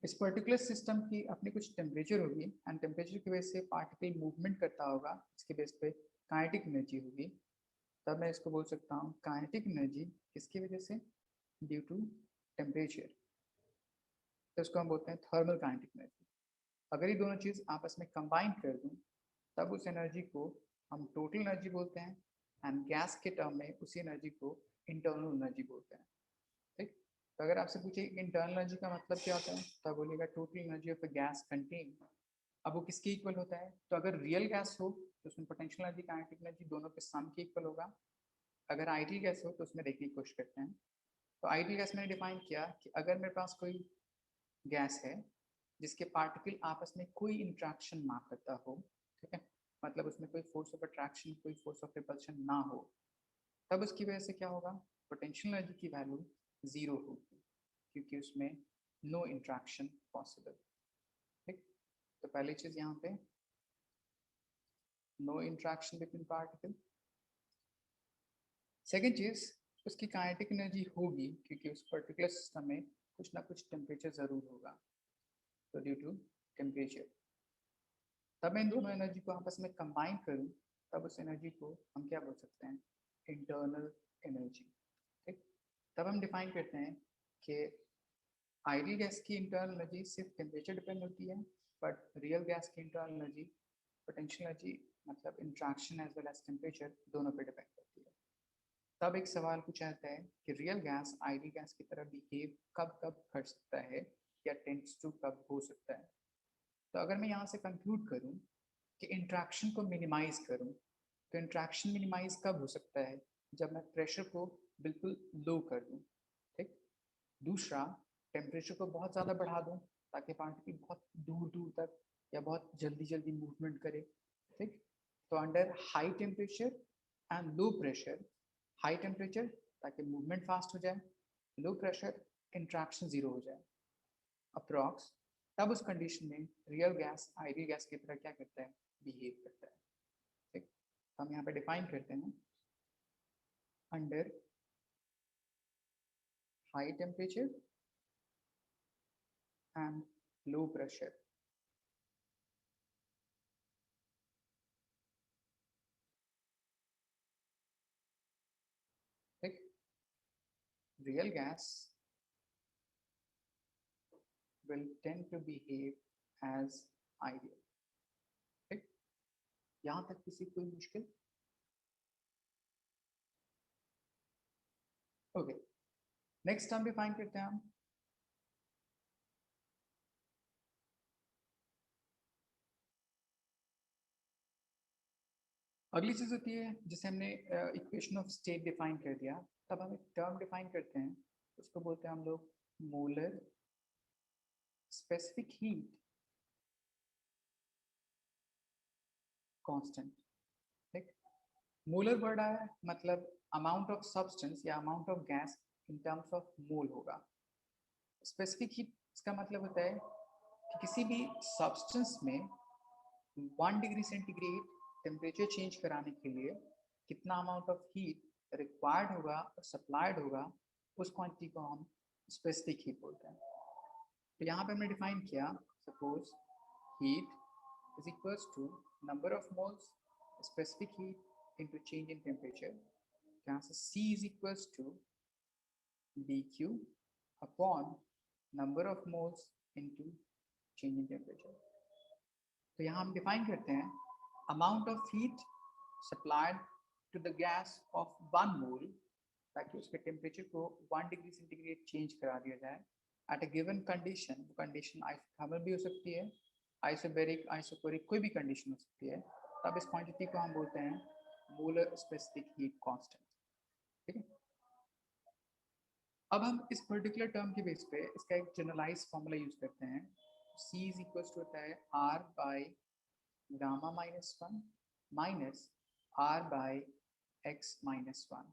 इस पर्टिकुलर सिस्टम की अपनी कुछ टेम्परेचर होगी, एंड टेम्परेचर की वजह से पार्टिकल मूवमेंट करता होगा, इसके बेस पे काइनेटिक एनर्जी होगी। तब मैं इसको बोल सकता हूँ काइनेटिक एनर्जी किसकी वजह से, ड्यू टू टेम्परेचर, तो इसको हम बोलते हैं थर्मल काइनेटिक एनर्जी। अगर ये दोनों चीज़ आपस में कंबाइन कर दूँ तब उस एनर्जी को हम टोटल एनर्जी बोलते हैं, एंड गैस के टर्म में उसी एनर्जी को इंटरनल एनर्जी बोलते हैं। ठीक, तो अगर आपसे पूछे इंटरनल एनर्जी का मतलब क्या होता है, तब बोलिएगा total energy of a gas contain. अब वो किसके इक्वल होता है, तो अगर रियल गैस हो तो उसमें पोटेंशियल एनर्जी काइनेटिक एनर्जी दोनों के सम के इक्वल होगा। अगर आइडियल गैस हो तो उसमें देखने की कोशिश करते हैं। तो आइडियल गैस मैंने डिफाइन किया कि अगर मेरे पास कोई गैस है जिसके पार्टिकल आपस में कोई इंट्रैक्शन ना करता हो, ठीक है, मतलब उसमें कोई फोर्स ऑफ अट्रैक्शन कोई फोर्स ऑफ रिपल्शन ना हो, तब उसकी वजह से क्या होगा, पोटेंशियल एनर्जी की वैल्यू जीरो होगी क्योंकि उसमें नो इंट्रैक्शन पॉसिबल। ठीक, तो पहली चीज यहाँ पे no interaction between particle. Second चीज उसकी काइनेटिक एनर्जी होगी क्योंकि उस पर्टिकुलर सिस्टम में कुछ ना कुछ टेम्परेचर जरूर होगा, तो ड्यू टू टेम्परेचर। तब मैं इन दोनों एनर्जी को आपस में कंबाइन करूं तब उस एनर्जी को हम क्या बोल सकते हैं, इंटरनल एनर्जी। ठीक, तब हम डिफाइन करते हैं कि आइडियल गैस की इंटरनल एनर्जी सिर्फ टेम्परेचर डिपेंड होती है, बट रियल गैस की इंटरनल एनर्जी पोटेंशियल एनर्जी मतलब interaction as well as temperature दोनों पे डिपेंड करती है। तब एक सवाल पूछा जाता है कि रियल गैस आइडियल गैस की तरह बिहेव कब कब कर सकता है या टेंड्स टू कब हो सकता है। तो अगर मैं यहाँ से कंक्लूड करूँ कि इंट्रैक्शन को मिनिमाइज करूँ, तो इंट्रैक्शन मिनिमाइज कब हो सकता है, जब मैं प्रेशर को बिल्कुल लो कर दूँ। ठीक, दूसरा टेम्परेचर को बहुत ज़्यादा बढ़ा दूँ ताकि पार्टिकल बहुत दूर दूर तक या बहुत जल्दी जल्दी मूवमेंट करे। ठीक, तो under high temperature and low pressure, high temperature ताकि मूवमेंट फास्ट हो जाए, लो प्रेशर इंट्रैक्शन जीरो हो जाए अप्रॉक्स, तब उस कंडीशन में रियल गैस आइडियल गैस की तरह क्या करता है, बिहेव करता है। ठीक, तो हम यहाँ पे डिफाइन करते हैं under high temperature and low pressure, ठीक, real gas will tend to behave as ideal। ठीक, यहाँ तक किसी कोई मुश्किल? ओके, नेक्स्ट टर्म डिफाइन करते हैं हम अगली चीज होती है जिसे हमने इक्वेशन ऑफ स्टेट डिफाइन कर दिया, तब हम एक टर्म डिफाइन करते हैं, उसको बोलते हैं हम लोग मोलर स्पेसिफिक हीट कांस्टेंट। ठीक, मोलर वर्ड आया मतलब अमाउंट ऑफ सब्सटेंस या amount of gas in terms of mole होगा। स्पेसिफिक हीट इसका मतलब होता है कि किसी भी सब्सटेंस में 1 डिग्री सेंटीग्रेड टेम्परेचर चेंज कराने के लिए कितना अमाउंट ऑफ हीट रिक्वायर्ड होगा और सप्लाइड होगा, उस क्वांटिटी को हम स्पेसिफिक हीट बोलते हैं। तो यहाँ पे हमने डिफाइन किया, suppose heat is equals to number of moles specific heat into change in temperature, यहाँ से C is equals to dq upon number of moles into change in temperature. तो यहाँ हम डिफाइन करते हैं amount of heat supplied to the gas of 1 mole, ताकि उसके temperature को 1 डिग्री सेंटीग्रेड चेंज करा दिया जाए at a given condition. Condition isothermal भी हो सकती है, आइसोबैरिक, आइसोकोरिक, कोई भी कंडीशन हो सकती है। तब इस क्वांटिटी को हम बोलते हैं मोलर स्पेसिफिक हीट कांस्टेंट। ठीक है, अब हम इस पर्टिकुलर टर्म के बेस पे इसका एक जनरलाइज फॉर्मूला यूज करते हैं। C इज इक्वल टू होता है R by gamma minus 1 minus R by x minus 1।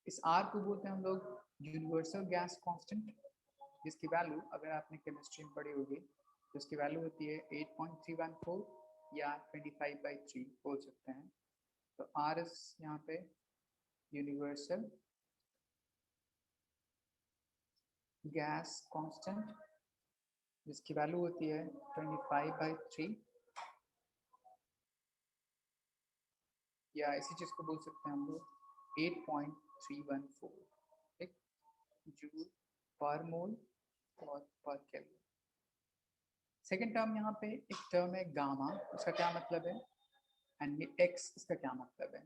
इस R को बोलते हैं हम लोग यूनिवर्सल गैस कांस्टेंट, जिसकी वैल्यू अगर आपने केमिस्ट्री में पढ़ी होगी तो इसकी वैल्यू होती है 8.314 या 25/3 बोल सकते हैं। तो R इस यहाँ पे यूनिवर्सल गैस कांस्टेंट जिसकी वैल्यू होती है 25/3, या इसी चीज को बोल सकते हैं हम लोग 8.314, ठीक, जूल पर मोल और पर केल्विन। सेकेंड टर्म यहाँ पे एक टर्म है गामा, उसका क्या मतलब है, एंड ये एक्स, इसका क्या मतलब है।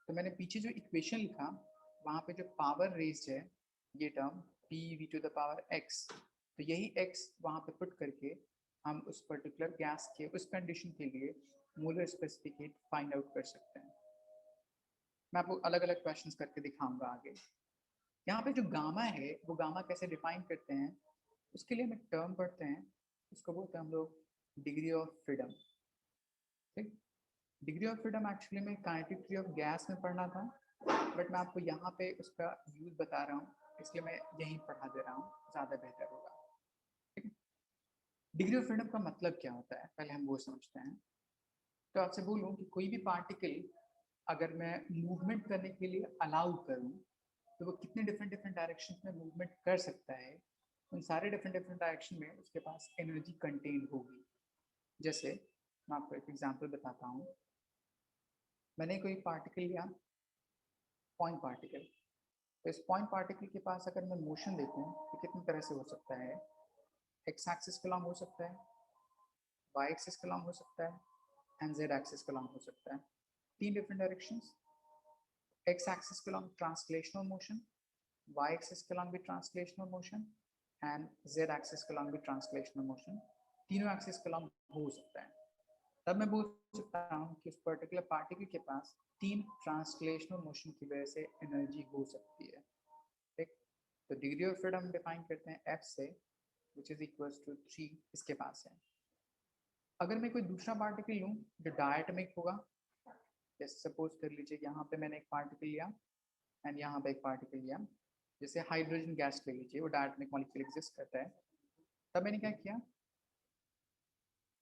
तो मैंने पीछे जो इक्वेशन लिखा वहाँ पे जो पावर रेज्ड है ये टर्म p(v)x, तो यही x वहाँ पे पुट करके हम उस पर्टिकुलर गैस के उस कंडीशन के लिए मोलर स्पेसिफिकेट फाइंड आउट कर सकते हैं। मैं आपको अलग अलग क्वेश्चंस करके दिखाऊंगा आगे। यहाँ पे जो गामा है वो गामा कैसे डिफाइन करते हैं, उसके लिए हम एक टर्म पढ़ते हैं, उसको बोलते हैं हम लोग डिग्री ऑफ फ्रीडम। ठीक, डिग्री ऑफ फ्रीडम एक्चुअली में काइनेटिक थ्योरी ऑफ गैस में पढ़ना था, बट मैं आपको यहाँ पे उसका यूज बता रहा हूँ, इसलिए मैं यहीं पढ़ा दे रहा हूँ, ज़्यादा बेहतर होगा। ठीक है, डिग्री ऑफ फ्रीडम का मतलब क्या होता है पहले हम वो समझते हैं। तो आपसे बोलूँ कि कोई भी पार्टिकल अगर मैं मूवमेंट करने के लिए अलाउ करूँ तो वो कितने डिफरेंट डायरेक्शन में मूवमेंट कर सकता है, उन सारे डिफरेंट डायरेक्शन में उसके पास एनर्जी कंटेन होगी। जैसे मैं आपको एक एग्जांपल बताता हूँ, मैंने कोई पार्टिकल लिया, पॉइंट पार्टिकल, तो इस पॉइंट पार्टिकल के पास अगर मैं मोशन देखूँ तो कितनी तरह से हो सकता है, एक्स एक्सिस के लॉन्ग हो सकता है, वाई एक्सिस के लॉन्ग हो सकता है, एंड जेड एक्सिस के लॉन्ग हो सकता है। 3 डिफरेंट डायरेक्शंस, एक्स एक्सिस के long translational motion, y axis के लॉन्ग भी translational motion, and z axis के लॉन्ग भी ट्रांसलेशनल मोशन, तीनों एक्सिस के लॉन्ग हो सकता है। तब मैं बोल सकता हूँ कि उस पर्टिकुलर पार्टिकल के पास 3 ट्रांसलेशनल मोशन की वजह से एनर्जी हो सकती है। ठीक, तो डिग्री ऑफ फ्रीडम डिफाइन करते हैं f से, विच इज इक्वल्स टू 3 इसके पास है। अगर मैं कोई दूसरा पार्टिकल लूँ जो डायटमिक होगा, जैसे सपोज कर लीजिए यहाँ पे मैंने एक पार्टिकल लिया एंड यहाँ पे एक पार्टिकल लिया, जैसे हाइड्रोजन गैस ले लीजिए, वो डायटमिक मॉलिक्यूल एग्जिस्ट करता है। तब मैंने क्या किया,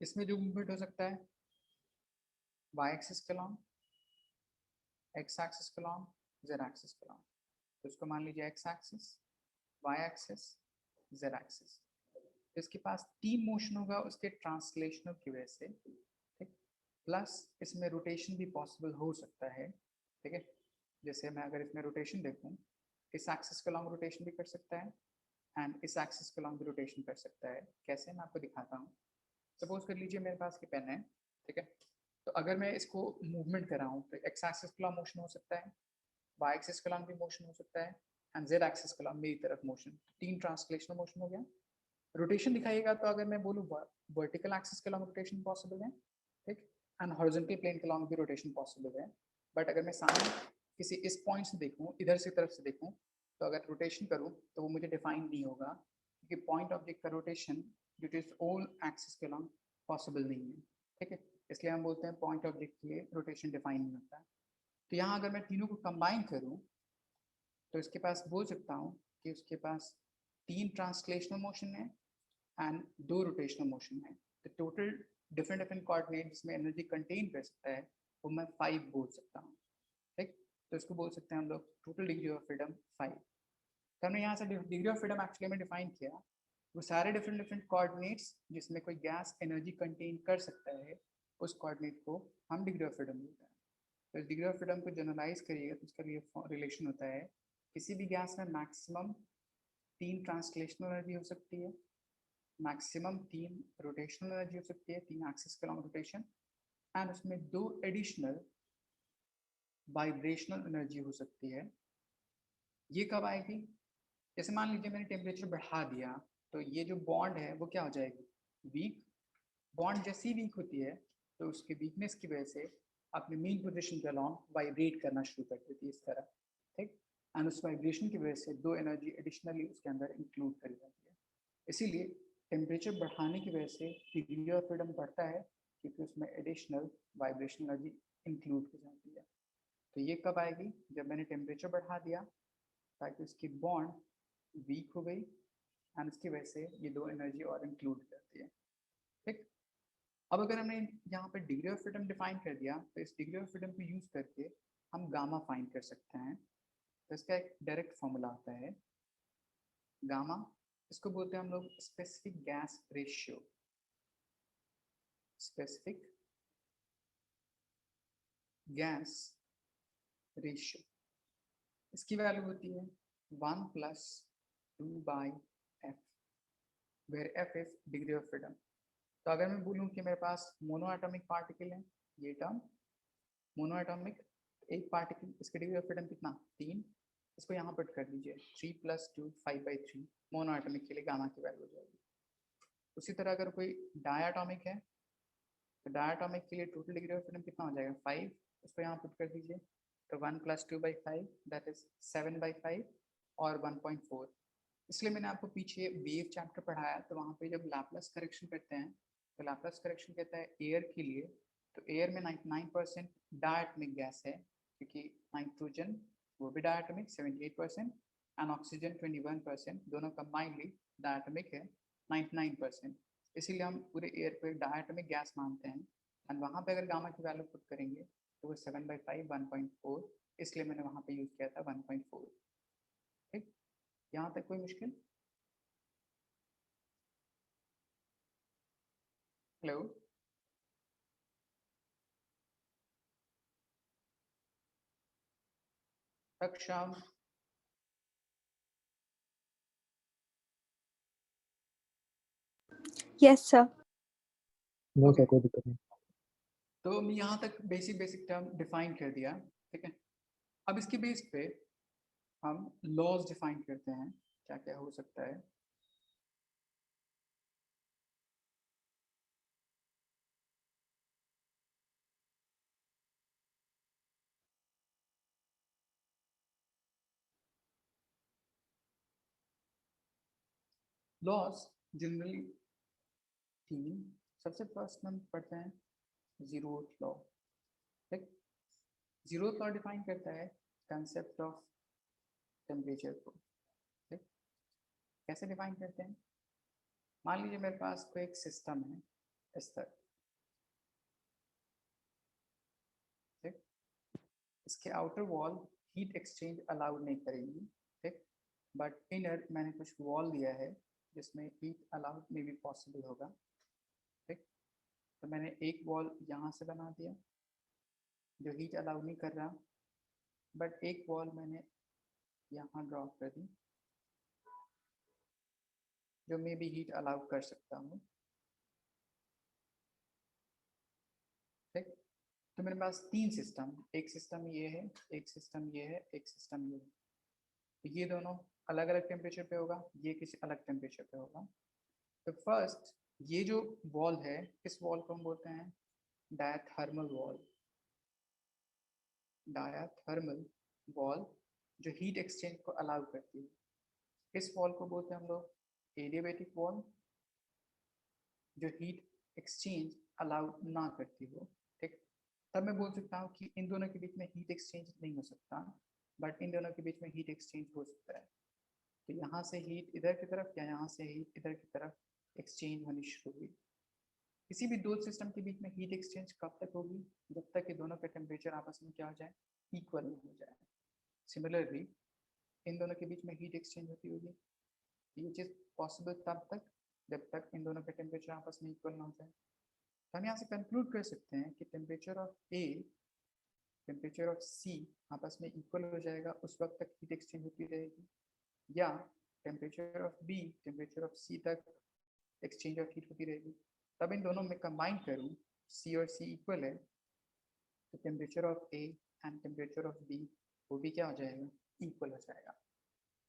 इसमें जो मूवमेंट हो सकता है वाई एक्सिस के लॉन्ग, एक्स एक्सिस के लॉन्ग, जेड एक्सिस के लॉन्ग, तो इसको मान लीजिए x axis, y axis, z axis. इसके पास 3 मोशन होगा उसके ट्रांसलेशनल की वजह से, ठीक, प्लस इसमें रोटेशन भी पॉसिबल हो सकता है। ठीक है, जैसे मैं अगर इसमें रोटेशन देखूँ, इस एक्सिस के लॉन्ग रोटेशन भी कर सकता है एंड इस एक्सिस के लॉन्ग भी रोटेशन कर सकता है। कैसे, मैं आपको दिखाता हूँ। सपोज कर लीजिए मेरे पास ये पेन है, ठीक है, तो अगर मैं इसको मूवमेंट कर रहा हूँ तो एक्स एक्सिस के लॉन्ग मोशन हो सकता है, वाई एक्सिस के लॉन्ग भी मोशन हो सकता है, एंड जेड एक्सिस के लॉन्ग मेरी तरफ मोशन, 3 ट्रांसलेशनल मोशन हो गया। रोटेशन दिखाइएगा तो अगर मैं बोलूँ वर्टिकल एक्सिस के लॉन्ग रोटेशन पॉसिबल है, ठीक, एंड हॉरिजॉन्टल प्लेन के लॉन्ग भी रोटेशन पॉसिबल है। बट अगर मैं सामने किसी इस पॉइंट से देखूँ, इधर से तरफ से देखूँ, तो अगर रोटेशन करूँ तो वो मुझे डिफाइन नहीं होगा, क्योंकि पॉइंट ऑब्जेक्ट का rotation due to its own axis के लॉन्ग पॉसिबल नहीं है। ठीक है, इसलिए हम बोलते हैं पॉइंट ऑब्जेक्ट के लिए रोटेशन डिफाइन नहीं होता है। तो यहाँ अगर मैं तीनों को कंबाइन करूँ तो इसके पास बोल सकता हूँ कि उसके पास 3 ट्रांसलेशनल मोशन है एंड 2 रोटेशनल मोशन है। तो टोटल डिफरेंट कोऑर्डिनेट जिसमें एनर्जी कंटेन कर सकता है वो मैं 5 बोल सकता हूँ। ठीक, तो इसको बोल सकते हैं हम लोग टोटल डिग्री ऑफ फ्रीडम 5। तो हमने यहाँ से डिग्री ऑफ फ्रीडम एक्चुअली में डिफाइन किया, वो सारे डिफरेंट कोऑर्डिनेट्स जिसमें कोई गैस एनर्जी कंटेन कर सकता है, उस कोऑर्डिनेट को हम डिग्री ऑफ फ्रीडम बोलते हैं। तो इस डिग्री ऑफ फ्रीडम को जनरलाइज करिए तो उसका रिलेशन होता है, किसी भी गैस में मैक्सिमम 3 ट्रांसलेशनल एनर्जी हो सकती है, मैक्सिमम 3 रोटेशनल एनर्जी हो सकती है, 3 एक्सिस के लॉन्ग रोटेशन, एंड उसमें 2 एडिशनल वाइब्रेशनल एनर्जी हो सकती है। ये कब आएगी, जैसे मान लीजिए मैंने टेम्परेचर बढ़ा दिया तो ये जो बॉन्ड है वो क्या हो जाएगी, वीक। बॉन्ड जैसी वीक होती है तो उसके वीकनेस की वजह से अपने मेन पोजीशन के अलॉन्ग वाइब्रेट करना शुरू कर देती है इस तरह। ठीक, एंड उस वाइब्रेशन की वजह से 2 एनर्जी एडिशनली उसके अंदर इंक्लूड करी जाती है। इसीलिए टेम्परेचर बढ़ाने की वजह से डिग्री ऑफ फ्रीडम बढ़ता है, क्योंकि उसमें एडिशनल वाइब्रेशन एनर्जी इंक्लूड हो जाती है। तो ये कब आएगी, जब मैंने टेम्परेचर बढ़ा दिया ताकि उसकी बॉन्ड वीक हो गई एंड उसकी वजह से ये 2 एनर्जी और इंक्लूड हो जाती है। ठीक, अब अगर हमने यहाँ पे डिग्री ऑफ फ्रीडम डिफाइन कर दिया तो इस डिग्री ऑफ फ्रीडम को यूज करके हम गामा फाइंड कर सकते हैं। तो इसका एक डायरेक्ट फॉर्मूला आता है गामा, इसको बोलते हैं हम लोग specific gas ratio. Specific gas ratio, इसकी वैल्यू होती है 1 + 2/f, where f is degree of freedom. तो अगर मैं बोलूँ कि मेरे पास मोनोएटॉमिक पार्टिकल है, ये टर्म मोनोएटॉमिक एक पार्टिकल, इसकी डिग्री ऑफ फ्रीडम कितना 3, इसको यहाँ पुट कर दीजिए 3 + 2 5/3, मोनोएटॉमिक के लिए गामा की वैल्यू हो जाएगी। उसी तरह अगर कोई डायटॉमिक है तो डायटॉमिक के लिए टोटल डिग्री ऑफ फ्रीडम कितना हो जाएगा 5, उसको यहाँ पुट कर दीजिए, तो 1 + 2/5 दैट इज 7/5 और 1.4। इसलिए मैंने आपको पीछे वेव चैप्टर पढ़ाया, तो वहाँ पे जब लैप्लेस करेक्शन करते हैं तो लैप्लेस करेक्शन कहता है एयर के लिए, तो एयर में 99% डायटॉमिक गैस है, क्योंकि नाइट्रोजन वो भी डायटॉमिक 78% एंड ऑक्सीजन 21%, दोनों कंबाइनली डायटॉमिक है 99%। इसीलिए हम पूरे एयर को एक डायटॉमिक गैस मानते हैं, एंड वहाँ पे अगर गामा की वैल्यू पुट करेंगे तो वो 7/5 1.4, इसलिए मैंने वहाँ पे यूज किया था 1.4। ठीक, यहाँ तक कोई मुश्किल? Hello, Raksham, Yes, sir. No sir, कोई दिक्कत नहीं। तो मैं यहाँ तक बेसिक टर्म डिफाइन कर दिया, ठीक है। अब इसके बेस पे हम लॉज डिफाइन करते हैं, क्या क्या हो सकता है। लॉज जनरली 3, सबसे फर्स्ट हम पढ़ते हैं जीरोथ लॉ। ठीक, जीरोथ लॉ डिफाइन करता है कंसेप्ट ऑफ टेम्परेचर को। ठीक, कैसे डिफाइन करते हैं? मान लीजिए मेरे पास कोई एक सिस्टम है इस तरह, ठीक, इसके outer wall heat exchange allowed नहीं करेगी, ठीक, बट इनर मैंने कुछ वॉल दिया है जिसमें हीट अलाउड में भी पॉसिबल होगा। ठीक, तो मैंने एक वॉल यहाँ से बना दिया जो हीट अलाउ नहीं कर रहा, बट एक वॉल मैंने यहाँ ड्रॉ कर दी जो मैं भी हीट अलाउ कर सकता हूँ। ठीक, तो मेरे पास 3 सिस्टम, एक सिस्टम ये है, एक सिस्टम ये है, एक सिस्टम ये है। तो ये दोनों अलग अलग टेम्परेचर पे होगा, ये किसी अलग टेम्परेचर पे होगा। तो फर्स्ट ये जो वॉल है, इस वॉल को हम बोलते हैं डायथर्मल वॉल। डायथर्मल वॉल जो हीट एक्सचेंज को अलाउ करती है, इस वॉल को बोलते हैं हम लोग एडियाबैटिक वॉल, जो हीट एक्सचेंज अलाउ ना करती हो। ठीक, तब मैं बोल सकता हूँ कि इन दोनों के बीच में हीट एक्सचेंज नहीं हो सकता, बट इन दोनों के बीच में हीट एक्सचेंज हो सकता है। तो यहाँ से हीट इधर की तरफ या यहाँ से हीट इधर की तरफ एक्सचेंज होनी शुरू हुई। किसी भी दो सिस्टम के बीच में हीट एक्सचेंज कब तक होगी? जब तक कि दोनों का टेम्परेचर आपस में क्या हो जाए, इक्वल हो जाए। सिमिलरली इन दोनों के बीच में हीट एक्सचेंज होती होगी, ये चीज़ पॉसिबल तब तक जब तक इन दोनों का टेम्परेचर आपस में इक्वल ना हो जाए। तो हम यहाँ से कंक्लूड कर सकते हैं कि temperature of A, temperature of C आपस में इक्वल हो जाएगा, उस वक्त तक हीट एक्सचेंज होती रहेगी, या temperature of B, temperature of C तक एक्सचेंज ऑफ हीट होती रहेगी। तब इन दोनों में कंबाइन करूँ, सी और सी इक्वल है, तो temperature of A and temperature of B वो भी क्या हो जाएगा, इक्वल हो जाएगा।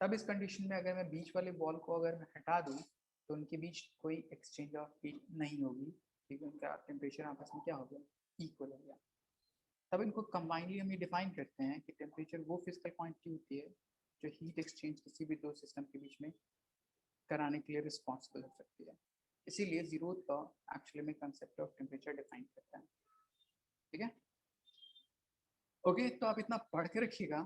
तब इस कंडीशन में अगर मैं बीच वाले वॉल को अगर मैं हटा दूँ तो उनके बीच कोई एक्सचेंज ऑफ हीट नहीं होगी, क्योंकि उनका टेम्परेचर आपस में क्या हो गया, इक्वल हो गया। तब इनको कंबाइनली हम ये डिफाइन करते हैं कि टेम्परेचर वो फिजिकल क्वांटिटी होती है जो हीट एक्सचेंज किसी भी दो सिस्टम के बीच में कराने के लिए रिस्पॉन्सिबल हो सकती है। इसीलिए जीरोथ लॉ एक्चुअली में कंसेप्ट ऑफ टेम्परेचर डिफाइन करता है। ठीक है, ओके, तो आप इतना पढ़ के रखिएगा।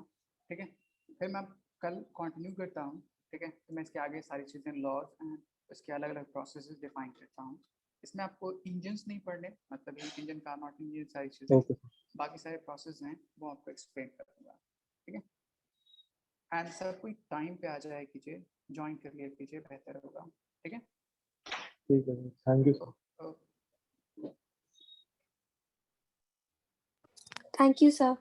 ठीक है, फिर मैं कल कंटिन्यू करता हूँ। ठीक है, तो मैं इसके आगे सारी चीज़ें लॉज एंड इसके अलग अलग प्रोसेसेस डिफाइन करता हूँ। इसमें आपको इंजन्स नहीं पढ़ने, मतलब हीट इंजन, कार्नोट इंजन, सारी चीज़ें, ओके सर। बाकी सारे प्रोसेस हैं वो आपको एक्सप्लेन करूँगा। ठीक है, एंड सर कोई टाइम पे आ जाए कीजिए, ज्वाइन कर लिया कीजिए, बेहतर होगा। ठीक है, ठीक है, thank you sir. Thank you, sir.